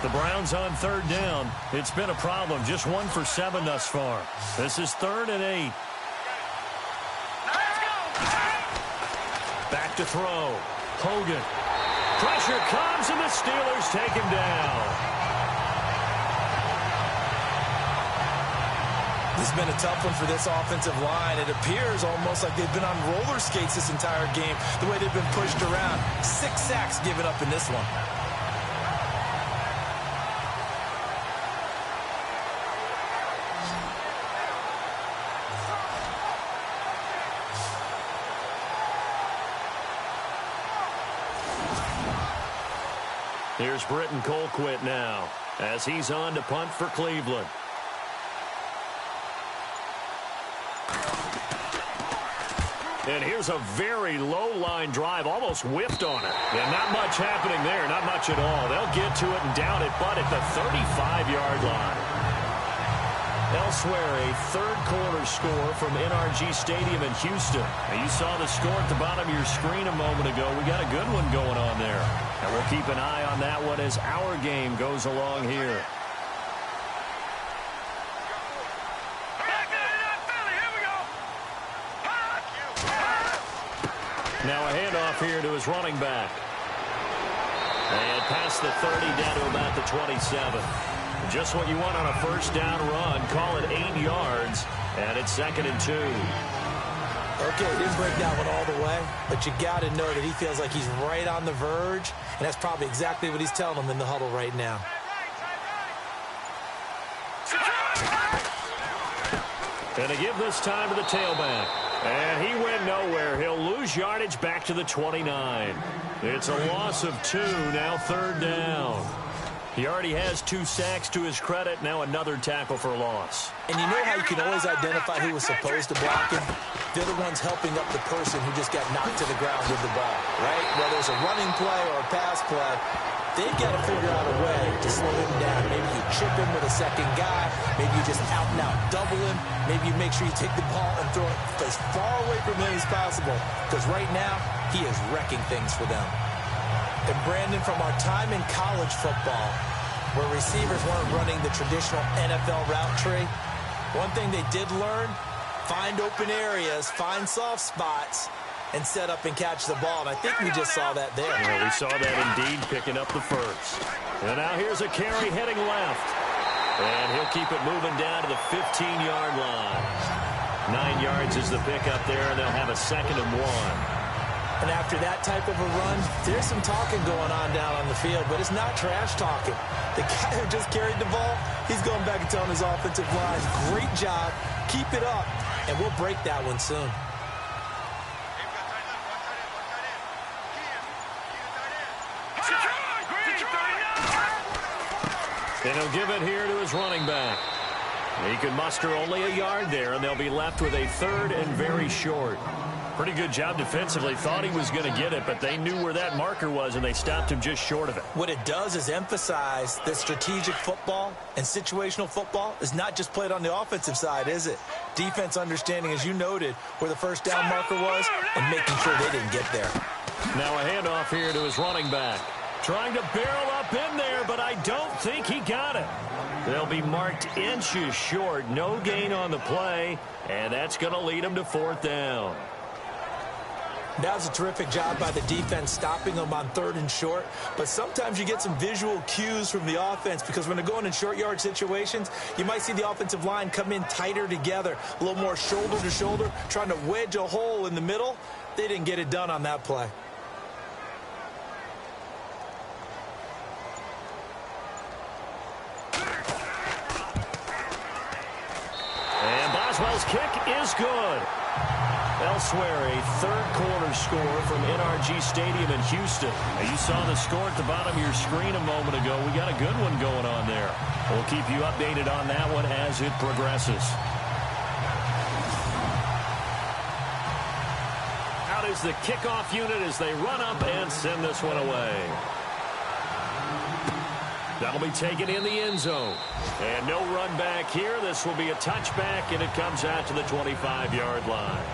A: The Browns on 3rd down. It's been a problem. Just 1 for 7 thus far. This is 3rd and 8. Back to throw. Hogan. Pressure comes, and the Steelers take him down.
B: This has been a tough one for this offensive line. It appears almost like they've been on roller skates this entire game, the way they've been pushed around. 6 sacks given up in this one.
A: Here's Britton Colquitt now as he's on to punt for Cleveland. And here's a very low-line drive, almost whiffed on it. And not much happening there, not much at all. They'll get to it and down it, but at the 35-yard line. Elsewhere, a third-quarter score from NRG Stadium in Houston. Now, you saw the score at the bottom of your screen a moment ago. We got a good one going on there. And we'll keep an eye on that one as our game goes along here. Now a handoff here to his running back. And past the 30 down to about the 27. Just what you want on a first down run. Call it 8 yards. And it's 2nd and 2.
B: Okay, didn't break that one all the way, but you got to know that he feels like he's right on the verge, and that's probably exactly what he's telling them in the huddle right now.
A: Gonna give this time to the tailback. And he went nowhere. He'll lose yardage back to the 29. It's a loss of 2, now 3rd down. He already has 2 sacks to his credit. Now another tackle for loss.
B: And you know how you can always identify who was supposed to block him? They're the ones helping up the person who just got knocked to the ground with the ball, right? Whether it's a running play or a pass play, they've got to figure out a way to slow him down. Maybe you chip him with a second guy. Maybe you just out-and-out double him. Maybe you make sure you take the ball and throw it as far away from him as possible. Because right now, he is wrecking things for them. And Brandon, from our time in college football, where receivers weren't running the traditional NFL route tree, one thing they did learn, find open areas, find soft spots, and set up and catch the ball. And I think we just saw that there.
A: Yeah, we saw that indeed, picking up the first. And now here's a carry heading left. And he'll keep it moving down to the 15-yard line. 9 yards is the pickup there, and they'll have a 2nd and 1.
B: And after that type of a run, there's some talking going on down on the field, but it's not trash talking. The guy who just carried the ball, he's going back and telling his offensive line, great job, keep it up, and we'll break that one soon.
A: And he'll give it here to his running back. He can muster only a yard there, and they'll be left with a 3rd and very short. Pretty good job defensively. Thought he was going to get it, but they knew where that marker was, and they stopped him just short of it.
B: What it does is emphasize that strategic football and situational football is not just played on the offensive side, is it? Defense understanding, as you noted, where the first down marker was and making sure they didn't get there.
A: Now a handoff here to his running back. Trying to barrel up in there, but I don't think he got it. They'll be marked inches short. No gain on the play, and that's going to lead him to 4th down.
B: That was a terrific job by the defense stopping them on 3rd and short. But sometimes you get some visual cues from the offense because when they're going in short yard situations, you might see the offensive line come in tighter together, a little more shoulder to shoulder, trying to wedge a hole in the middle. They didn't get it done on that play.
A: And Boswell's kick is good. Elsewhere, a third-quarter score from NRG Stadium in Houston. Now, you saw the score at the bottom of your screen a moment ago. We got a good one going on there. We'll keep you updated on that one as it progresses. Out is the kickoff unit as they run up and send this one away. That'll be taken in the end zone. And no run back here. This will be a touchback, and it comes out to the 25-yard line.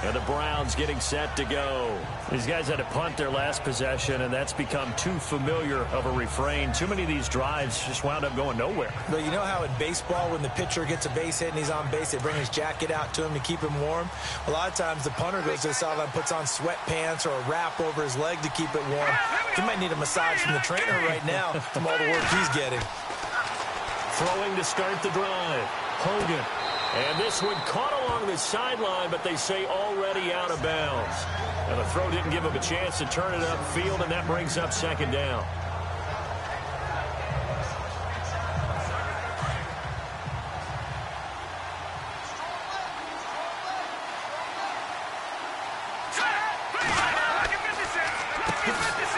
A: And the Browns getting set to go. These guys had to punt their last possession, and that's become too familiar of a refrain. Too many of these drives just wound up going nowhere.
B: But you know how in baseball, when the pitcher gets a base hit and he's on base, they bring his jacket out to him to keep him warm? A lot of times the punter goes to the sideline, puts on sweatpants or a wrap over his leg to keep it warm. He might need a massage from the trainer right now from all the work he's getting.
A: Throwing to start the drive. Hogan. And this one caught along the sideline, but they say already out of bounds. And the throw didn't give him a chance to turn it upfield, and that brings up 2nd down.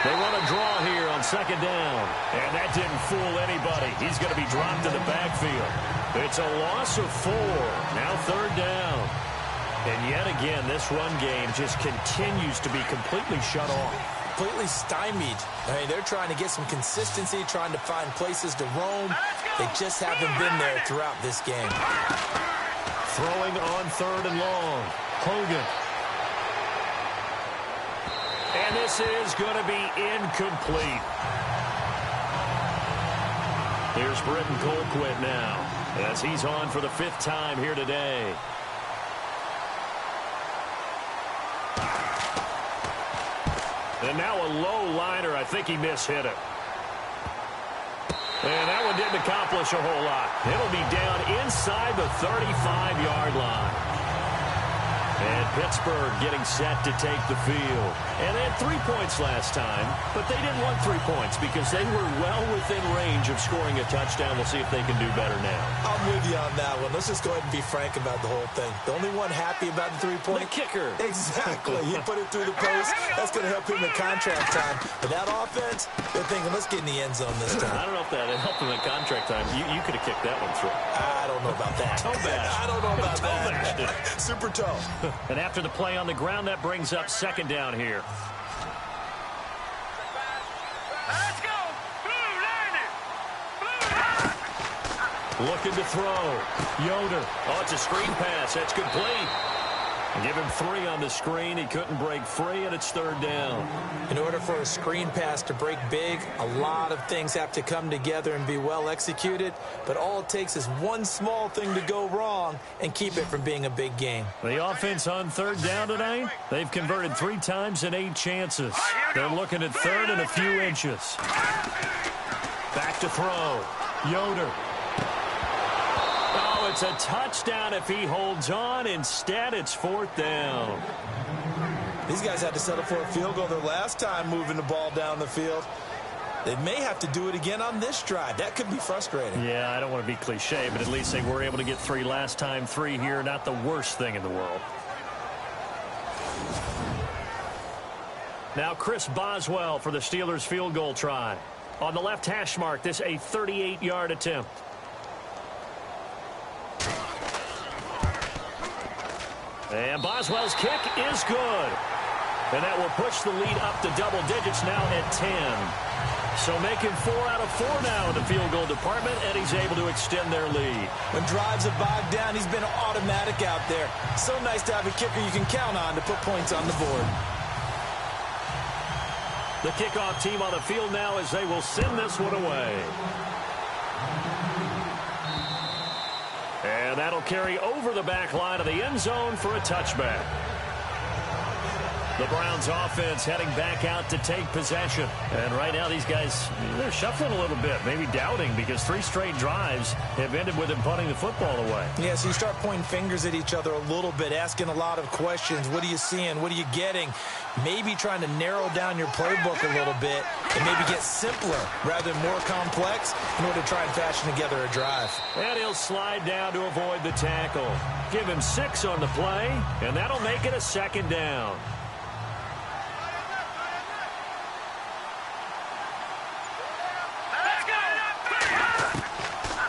A: They run a draw here on 2nd down. And that didn't fool anybody. He's going to be dropped in the backfield. It's a loss of 4. Now 3rd down. And yet again, this run game just continues to be completely shut off.
B: Completely stymied. I mean, they're trying to get some consistency, trying to find places to roam. They just haven't been there throughout this game.
A: Throwing on 3rd and long. Hogan. And this is going to be incomplete. Here's Britton Colquitt now, as he's on for the 5th time here today. And now a low liner. I think he mishit it. And that one didn't accomplish a whole lot. It'll be down inside the 35-yard line. And Pittsburgh getting set to take the field. And they had 3 points last time, but they didn't want 3 points because they were well within range of scoring a touchdown. We'll see if they can do better now.
B: I'm with you on that one. Let's just go ahead and be frank about the whole thing. The only one happy about the 3-point?
A: The kicker.
B: Exactly. He put it through the post. That's going to help him in contract time. But that offense, they're thinking, let's get in the end zone this time.
A: I don't know if that helped him in contract time. You could have kicked that one through.
B: I don't know about that.
A: Toe bash.
B: I don't know about
A: Toe
B: that.
A: bash.
B: Super toe.
A: And after the play on the ground, that brings up 2nd down here.
E: Let's go! Blue Lightning! Blue Lightning!
A: Looking to throw. Yoder. Oh, it's a screen pass. That's complete. Give him 3 on the screen. He couldn't break free, and it's 3rd down.
B: In order for a screen pass to break big, a lot of things have to come together and be well executed. But all it takes is one small thing to go wrong and keep it from being a big game.
A: The offense on 3rd down tonight, they've converted 3 times in 8 chances. They're looking at 3rd and a few inches. Back to throw. Yoder. Oh, it's a touchdown if he holds on. Instead, it's 4th down.
B: These guys had to settle for a field goal their last time moving the ball down the field. They may have to do it again on this drive. That could be frustrating.
A: Yeah, I don't want to be cliche, but at least they were able to get 3 last time. 3 here, not the worst thing in the world. Now Chris Boswell for the Steelers field goal try. On the left hash mark, this a 38-yard attempt. And Boswell's kick is good. And that will push the lead up to double digits now at 10. So making 4 out of 4 now in the field goal department, and he's able to extend their lead.
B: When drives have bogged down, he's been automatic out there. So nice to have a kicker you can count on to put points on the board.
A: The kickoff team on the field now as they will send this one away. And that'll carry over the back line of the end zone for a touchback. The Browns offense heading back out to take possession. And right now these guys, they're shuffling a little bit, maybe doubting, because 3 straight drives have ended with them punting the football away.
B: Yeah, so you start pointing fingers at each other a little bit, asking a lot of questions. What are you seeing? What are you getting? Maybe trying to narrow down your playbook a little bit and maybe get simpler rather than more complex in order to try and fashion together a drive.
A: And he'll slide down to avoid the tackle. Give him 6 on the play, and that'll make it a 2nd down.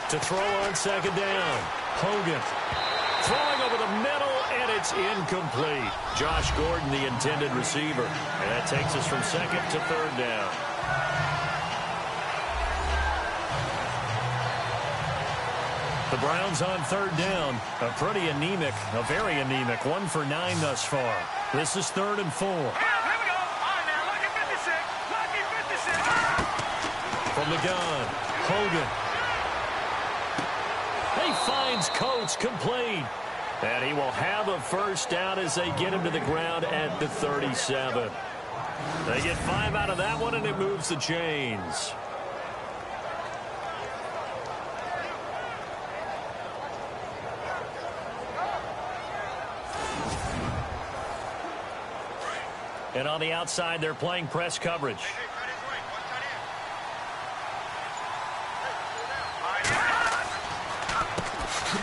A: To throw on 2nd down. Hogan throwing over the middle, and it's incomplete. Josh Gordon, the intended receiver. And that takes us from 2nd to 3rd down. The Browns on 3rd down. A pretty anemic, a very anemic 1 for 9 thus far. This is 3rd and 4.
E: Here we go. All right, now, lucky 56. Lucky 56.
A: From the gun, Hogan. He finds Coates, complete. And he will have a 1st down as they get him to the ground at the 37. They get 5 out of that one, and it moves the chains. And on the outside, they're playing press coverage.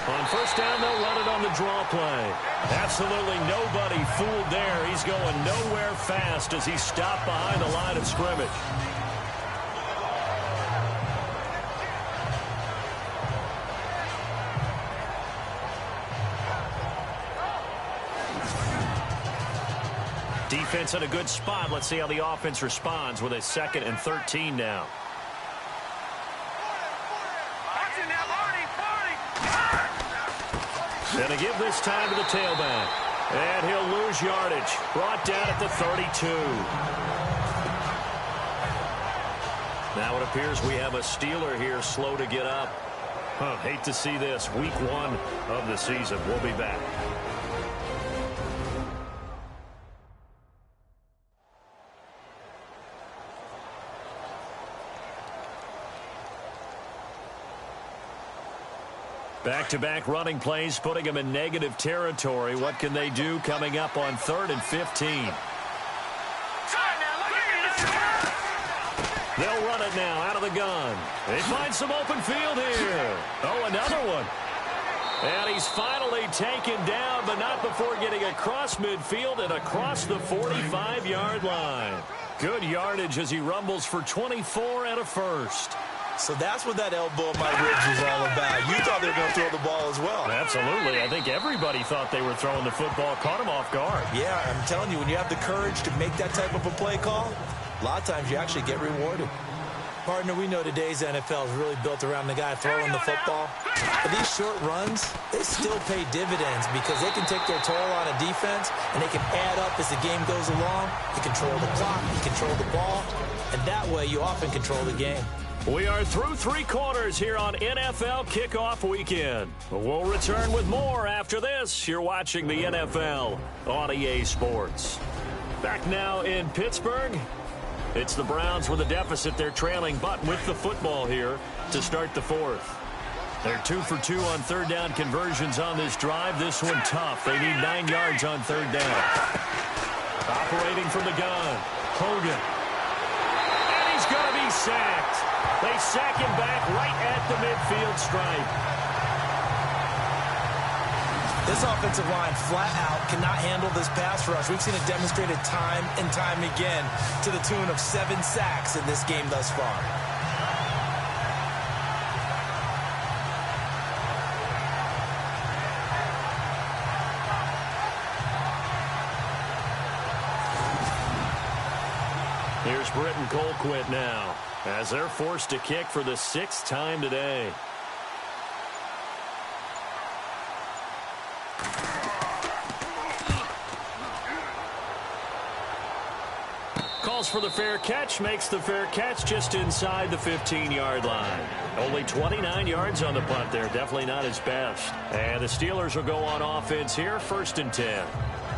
A: On 1st down, they'll run it on the draw play. Absolutely nobody fooled there. He's going nowhere fast as he's stopped behind the line of scrimmage. Defense in a good spot. Let's see how the offense responds with a 2nd and 13 now. And to give this time to the tailback. And he'll lose yardage. Brought down at the 32. Now it appears we have a Steeler here slow to get up. Hate to see this. Week 1 of the season. We'll be back. Back-to-back running plays, putting them in negative territory. What can they do coming up on 3rd and 15? They'll run it now out of the gun. They find some open field here. Oh, another one. And he's finally taken down, but not before getting across midfield and across the 45-yard line. Good yardage as he rumbles for 24 and a 1st.
B: So that's what that elbow in my ribs was all about. You thought they were going to throw the ball as well.
A: Absolutely. I think everybody thought they were throwing the football. Caught him off guard.
B: Yeah, I'm telling you, when you have the courage to make that type of a play call, a lot of times you actually get rewarded. Partner, we know today's NFL is really built around the guy throwing the football. But these short runs, they still pay dividends because they can take their toll on a defense and they can add up as the game goes along. You control the clock, you control the ball, and that way you often control the game.
A: We are through 3 quarters here on NFL Kickoff Weekend. We'll return with more after this. You're watching the NFL on EA Sports. Back now in Pittsburgh. It's the Browns with a deficit. They're trailing, but with the football here to start the 4th. They're 2 for 2 on 3rd down conversions on this drive. This one tough. They need 9 yards on 3rd down. Operating from the gun, Hogan. And he's going to be sacked. They sack him back right at the midfield stripe.
B: This offensive line flat out cannot handle this pass rush. We've seen it demonstrated time and time again to the tune of 7 sacks in this game thus far.
A: Here's Britton Colquitt now as they're forced to kick for the 6th time today. Calls for the fair catch, makes the fair catch just inside the 15-yard line. Only 29 yards on the punt there, definitely not his best. And the Steelers will go on offense here, 1st and 10.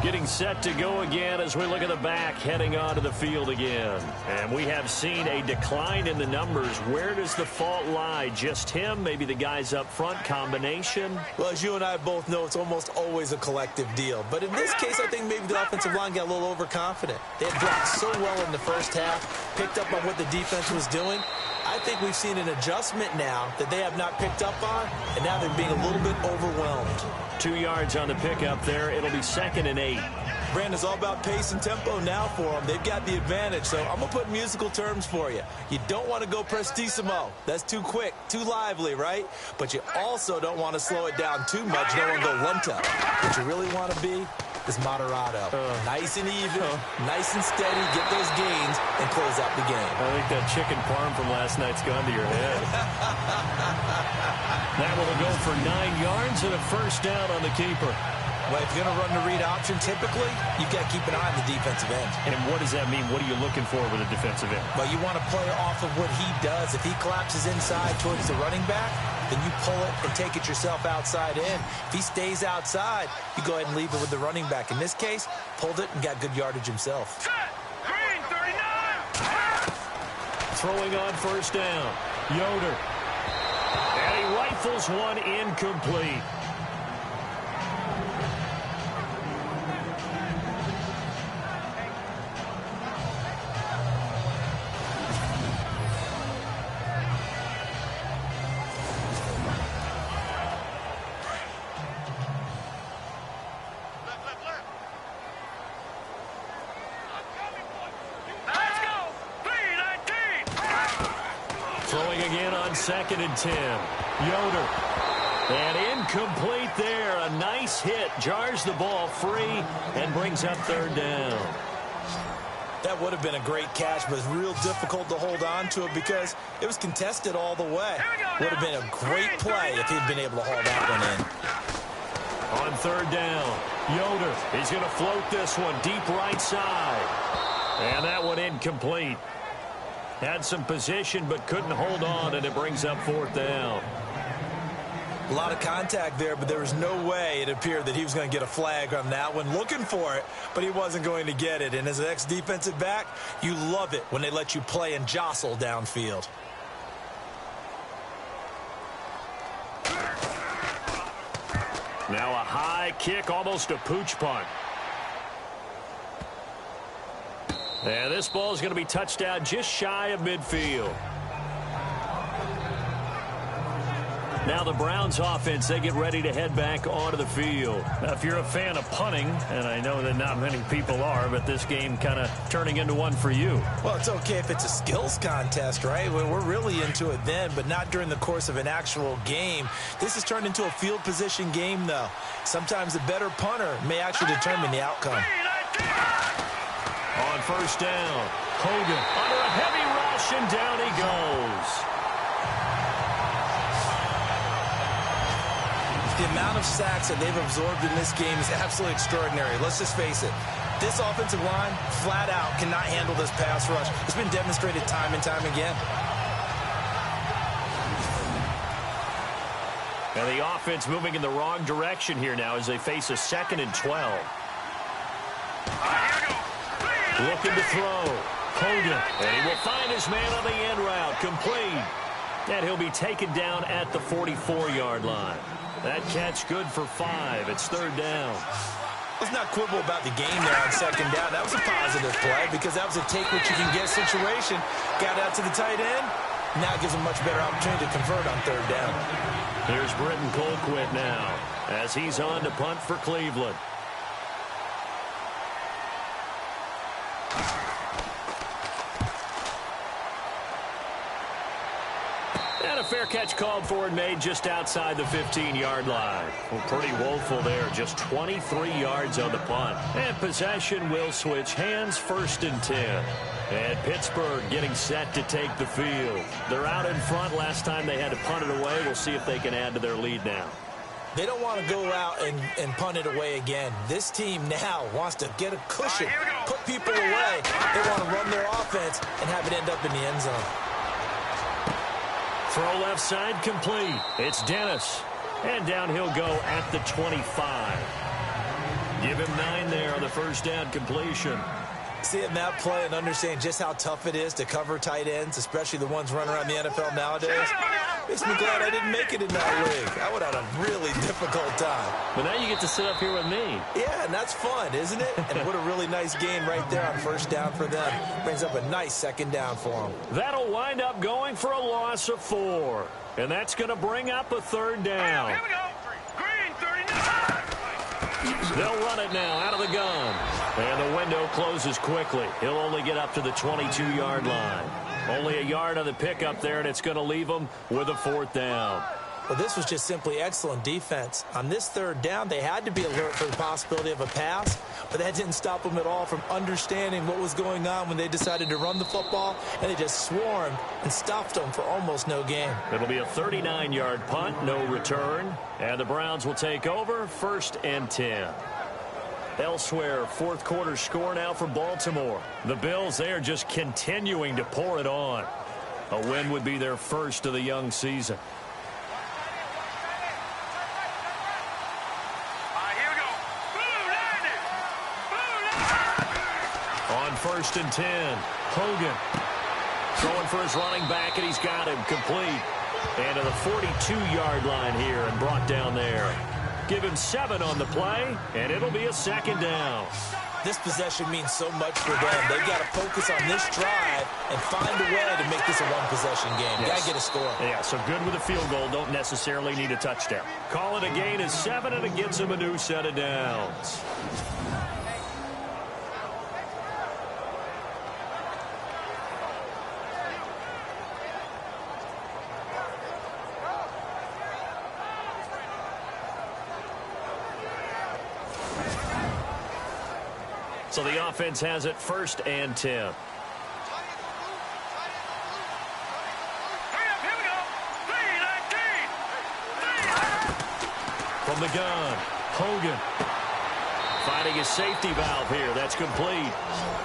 A: Getting set to go again as we look at the back heading onto the field again. And we have seen a decline in the numbers. Where does the fault lie? Just him? Maybe the guys up front? Combination?
B: Well, as you and I both know, it's almost always a collective deal. But in this case, I think maybe the offensive line got a little overconfident. They had blocked so well in the first half, picked up on what the defense was doing. I think we've seen an adjustment now that they have not picked up on, and now they're being a little bit overwhelmed.
A: 2 yards on the pickup there. It'll be 2nd and 8.
B: Brandon, it's all about pace and tempo now for them. They've got the advantage, so I'm going to put musical terms for you. You don't want to go prestissimo. That's too quick, too lively, right? But you also don't want to slow it down too much. You don't want to go lento. What you really want to be is moderato. Nice and even, nice and steady, get those gains, and close out the game.
A: I think that chicken parm from last night's gone to your head. That will go for 9 yards and a first down on the keeper.
B: Well, if you're going to run the read option, typically, you've got to keep an eye on the defensive end.
A: And what does that mean? What are you looking for with a defensive end?
B: Well, you want to play off of what he does. If he collapses inside towards the running back, then you pull it and take it yourself outside in. If he stays outside, you go ahead and leave it with the running back. In this case, pulled it and got good yardage himself.
E: Green, 39.
A: Throwing on first down. Yoder. And he rifles one incomplete. Throwing again on 2nd and 10. Yoder. And incomplete there. A nice hit. Jars the ball free and brings up 3rd down.
B: That would have been a great catch, but it's real difficult to hold on to it because it was contested all the way. Would have been a great play if he'd been able to haul that one in.
A: On 3rd down, Yoder. He's going to float this one deep right side. And that one incomplete. Had some position but couldn't hold on, and it brings up 4th down.
B: A lot of contact there, but there was no way it appeared that he was going to get a flag on that one. Looking for it, but he wasn't going to get it. And as an ex-defensive back, you love it when they let you play and jostle downfield.
A: Now a high kick, almost a pooch punt. And this ball is going to be touched out just shy of midfield. Now the Browns offense, they get ready to head back onto the field. Now, if you're a fan of punting, and I know that not many people are, but this game kind of turning into one for you.
B: Well, it's okay if it's a skills contest, right? We're really into it then, but not during the course of an actual game. This has turned into a field position game, though. Sometimes the better punter may actually determine the outcome.
A: On first down, Hogan under a heavy rush, and down he goes.
B: The amount of sacks that they've absorbed in this game is absolutely extraordinary. Let's just face it. This offensive line, flat out, cannot handle this pass rush. It's been demonstrated time and time again.
A: And the offense moving in the wrong direction here now as they face a 2nd and 12. Looking to throw. Hogan. And he will find his man on the end route. Complete. And he'll be taken down at the 44-yard line. That catch good for 5. It's 3rd down.
B: Let's not quibble about the game there on 2nd down. That was a positive play because that was a take-what-you-can-get situation. Got out to the tight end. Now it gives him a much better opportunity to convert on 3rd down.
A: Here's Britton Colquitt now as he's on to punt for Cleveland. And a fair catch called for and made just outside the 15-yard line. Well, pretty woeful there. Just 23 yards on the punt. And possession will switch hands, 1st and 10. And Pittsburgh getting set to take the field. They're out in front. Last time they had to punt it away. We'll see if they can add to their lead now.
B: They don't want to go out and punt it away again. This team now wants to get a cushion, put people away. They want to run their offense and have it end up in the end zone.
A: Throw left side complete. It's Dennis. And down he'll go at the 25. Give him 9 there on the first down completion.
B: Seeing that play and understanding just how tough it is to cover tight ends, especially the ones running around the NFL nowadays, makes me glad I didn't make it in that league. I would have had a really difficult time.
A: But now you get to sit up here with me.
B: Yeah, and that's fun, isn't it? And what a really nice gain right there on first down for them. Brings up a nice second down for them.
A: That'll wind up going for a loss of 4. And that's going to bring up a third down.
E: Here we go. Green 39.
A: They'll run it now out of the gun. And the window closes quickly. He'll only get up to the 22-yard line. Only a yard on the pickup there, and it's going to leave them with a 4th down.
B: Well, this was just simply excellent defense. On this third down, they had to be alert for the possibility of a pass, but that didn't stop them at all from understanding what was going on when they decided to run the football, and they just swarmed and stuffed them for almost no gain.
A: It'll be a 39-yard punt, no return, and the Browns will take over 1st and 10. Elsewhere, fourth quarter score now for Baltimore. The Bills, they are just continuing to pour it on. A win would be their first of the young season. On 1st and 10, Hogan throwing for his running back, and he's got him complete. And to the 42-yard line here and brought down there. Give him 7 on the play, and it'll be a 2nd down.
B: This possession means so much for them. They've got to focus on this drive and find a way to make this a one-possession game. Got to get a score.
A: Yeah, so good with a field goal. Don't necessarily need a touchdown. Call it a gain of 7, and it gets him a new set of downs. So the offense has it 1st and 10.
E: Here we go. 3-19.
A: From the gun, Hogan finding his safety valve here. That's complete.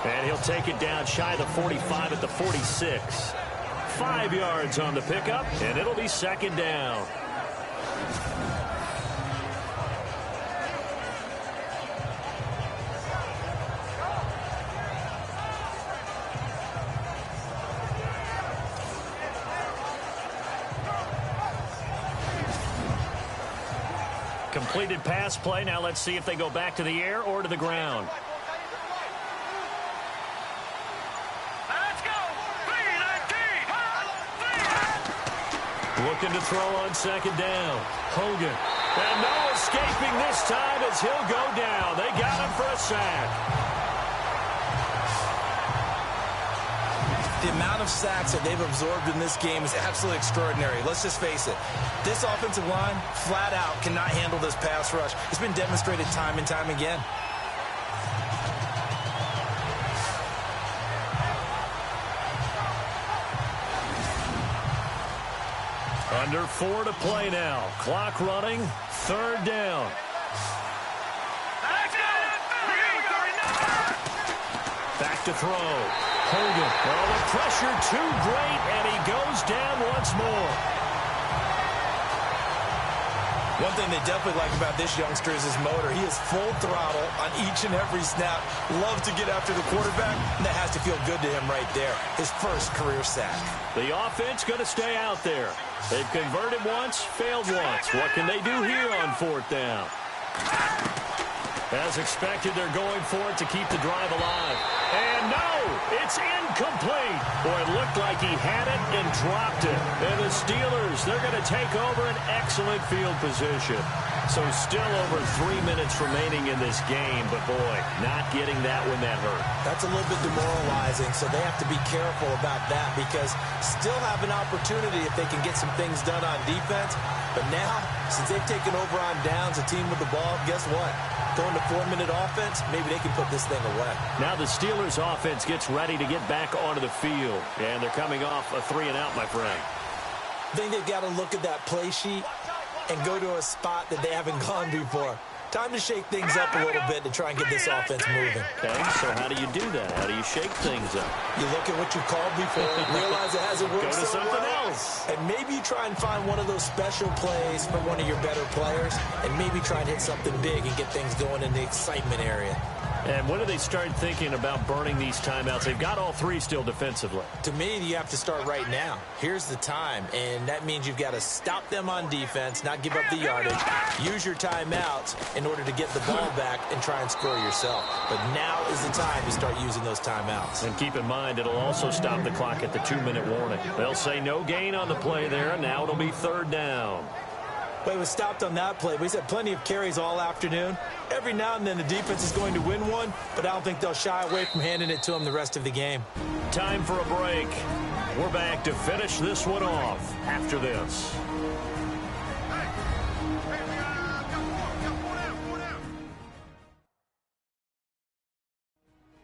A: And he'll take it down shy of the 45 at the 46. 5 yards on the pickup, and it'll be 2nd down. Completed pass play. Now let's see if they go back to the air or to the ground.
E: Let's go. 3-19.
A: Looking to throw on 2nd down. Hogan. And no escaping this time as he'll go down. They got him for a sack.
B: The amount of sacks that they've absorbed in this game is absolutely extraordinary. Let's just face it. This offensive line, flat out, cannot handle this pass rush. It's been demonstrated time and time again.
A: Under 4 to play now. Clock running. 3rd down.
E: Let's go.
A: Back to throw. Hogan. Well, the pressure too great, and he goes down once more.
B: One thing they definitely like about this youngster is his motor. He is full throttle on each and every snap. Loves to get after the quarterback, and that has to feel good to him right there. His first career sack.
A: The offense going to stay out there. They've converted once, failed once. What can they do here on 4th down? As expected, they're going for it to keep the drive alive. And no, it's incomplete. Boy, it looked like he had it and dropped it. And the Steelers, they're going to take over an excellent field position. So still over 3 minutes remaining in this game, but boy, not getting that when that hurt.
B: That's a little bit demoralizing, so they have to be careful about that because still have an opportunity if they can get some things done on defense. But now, since they've taken over on downs, a team with the ball, guess what? Going to 4-minute offense, maybe they can put this thing away.
A: Now the Steelers offense gets ready to get back onto the field. And they're coming off a 3-and-out, my friend.
B: I think they've got to look at that play sheet and go to a spot that they haven't gone before. Time to shake things up a little bit to try and get this offense moving.
A: Okay, so how do you do that? How do you shake things up?
B: You look at what you called before, realize it hasn't worked
A: Go to
B: so
A: something
B: well,
A: else.
B: and maybe you try and find one of those special plays for one of your better players, and maybe try and hit something big and get things going in the excitement area.
A: And when do they start thinking about burning these timeouts? They've got all three still defensively.
B: To me, you have to start right now. Here's the time, and that means you've got to stop them on defense, not give up the yardage, use your timeouts in order to get the ball back and try and score yourself. But now is the time to start using those timeouts.
A: And keep in mind, it'll also stop the clock at the 2-minute warning. They'll say no gain on the play there, and now it'll be 3rd down.
B: Well, it was stopped on that play. We've had plenty of carries all afternoon. Every now and then the defense is going to win one, but I don't think they'll shy away from handing it to them the rest of the game.
A: Time for a break. We're back to finish this one off after this.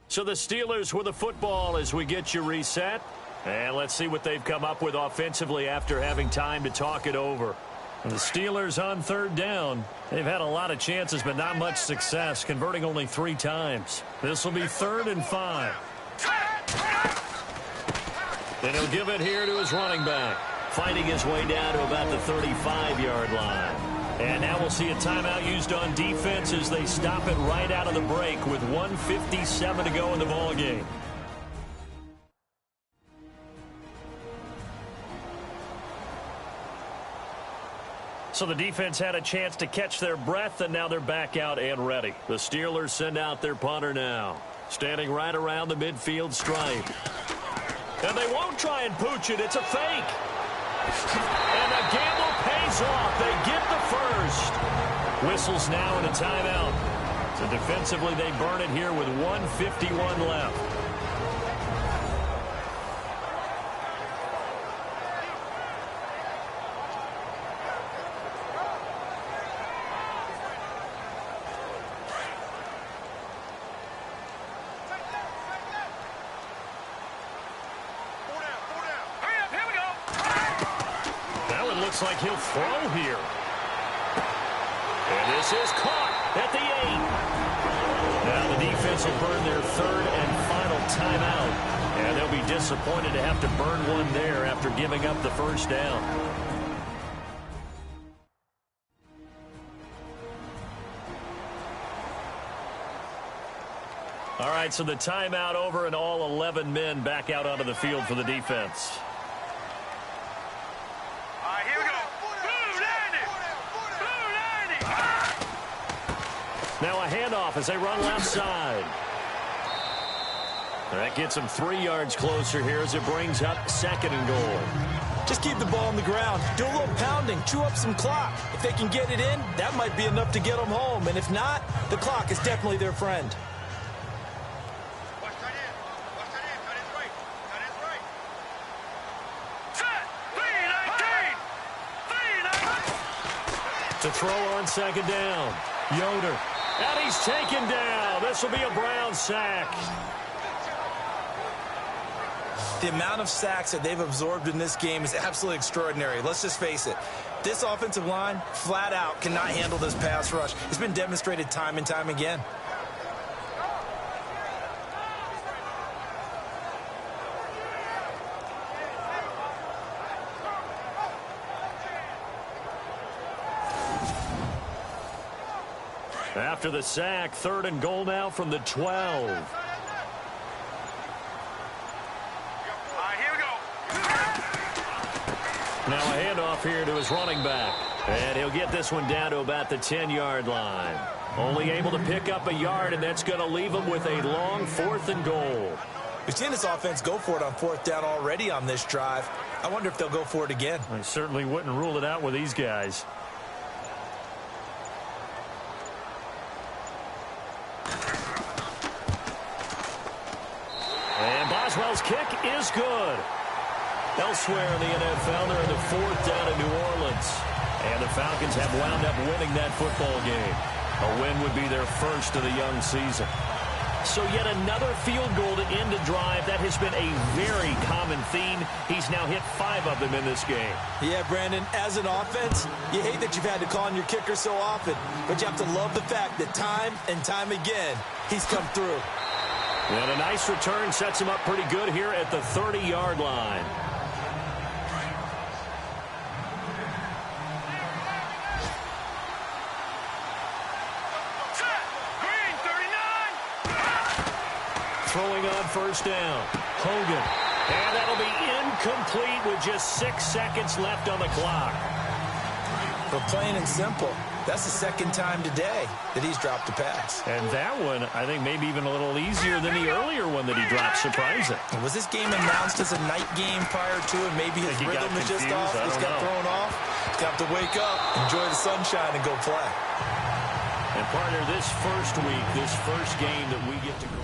A: So the Steelers with the football as we get you reset. And let's see what they've come up with offensively after having time to talk it over. The Steelers on 3rd down. They've had a lot of chances, but not much success, converting only 3 times. This will be 3rd and 5. And he'll give it here to his running back, fighting his way down to about the 35-yard line. And now we'll see a timeout used on defense as they stop it right out of the break with 1:57 to go in the ballgame. So the defense had a chance to catch their breath, and now they're back out and ready. The Steelers send out their punter now, standing right around the midfield stripe. And they won't try and pooch it. It's a fake. And the gamble pays off. They get the first. Whistles now in a timeout. So defensively, they burn it here with 1:51 left. Looks like he'll throw here. And this is caught at the 8. Now the defense will burn their 3rd and final timeout. And they'll be disappointed to have to burn one there after giving up the first down. All right, so the timeout over and all 11 men back out onto the field for the defense. Now a handoff as they run left side. That gets them 3 yards closer here as it brings up 2nd and goal.
B: Just keep the ball on the ground. Do a little pounding. Chew up some clock. If they can get it in, that might be enough to get them home. And if not, the clock is definitely their friend.
A: To throw on 2nd down. Yoder. And he's taken down. This will be a Brown sack.
B: The amount of sacks that they've absorbed in this game is absolutely extraordinary. Let's just face it. This offensive line, flat out, cannot handle this pass rush. It's been demonstrated time and time again.
A: After the sack, 3rd and goal now from the 12.
E: Here we go.
A: Now a handoff here to his running back. And he'll get this one down to about the 10-yard line. Only able to pick up a yard, and that's going to leave him with a long 4th and goal.
B: We've seen this offense go for it on 4th down already on this drive. I wonder if they'll go for it again.
A: I certainly wouldn't rule it out with these guys. And Boswell's kick is good. Elsewhere in the NFL, they're in the 4th down in New Orleans. And the Falcons have wound up winning that football game. A win would be their first of the young season. So yet another field goal to end a drive. That has been a very common theme. He's now hit 5 of them in this game.
B: Yeah, Brandon, as an offense, you hate that you've had to call on your kicker so often, but you have to love the fact that time and time again, he's come through.
A: And a nice return sets him up pretty good here at the 30-yard line. Throwing on first down. Hogan. And that'll be incomplete with just 6 seconds left on the clock.
B: But plain and simple, that's the second time today that he's dropped a pass.
A: And that one, I think, maybe even a little easier than the earlier one that he dropped. Surprising.
B: Was this game announced as a night game prior to it? Maybe his rhythm is just off. He's got thrown off. He's got to wake up, enjoy the sunshine, and go play.
A: And partner, this first week, this first game that we get to go.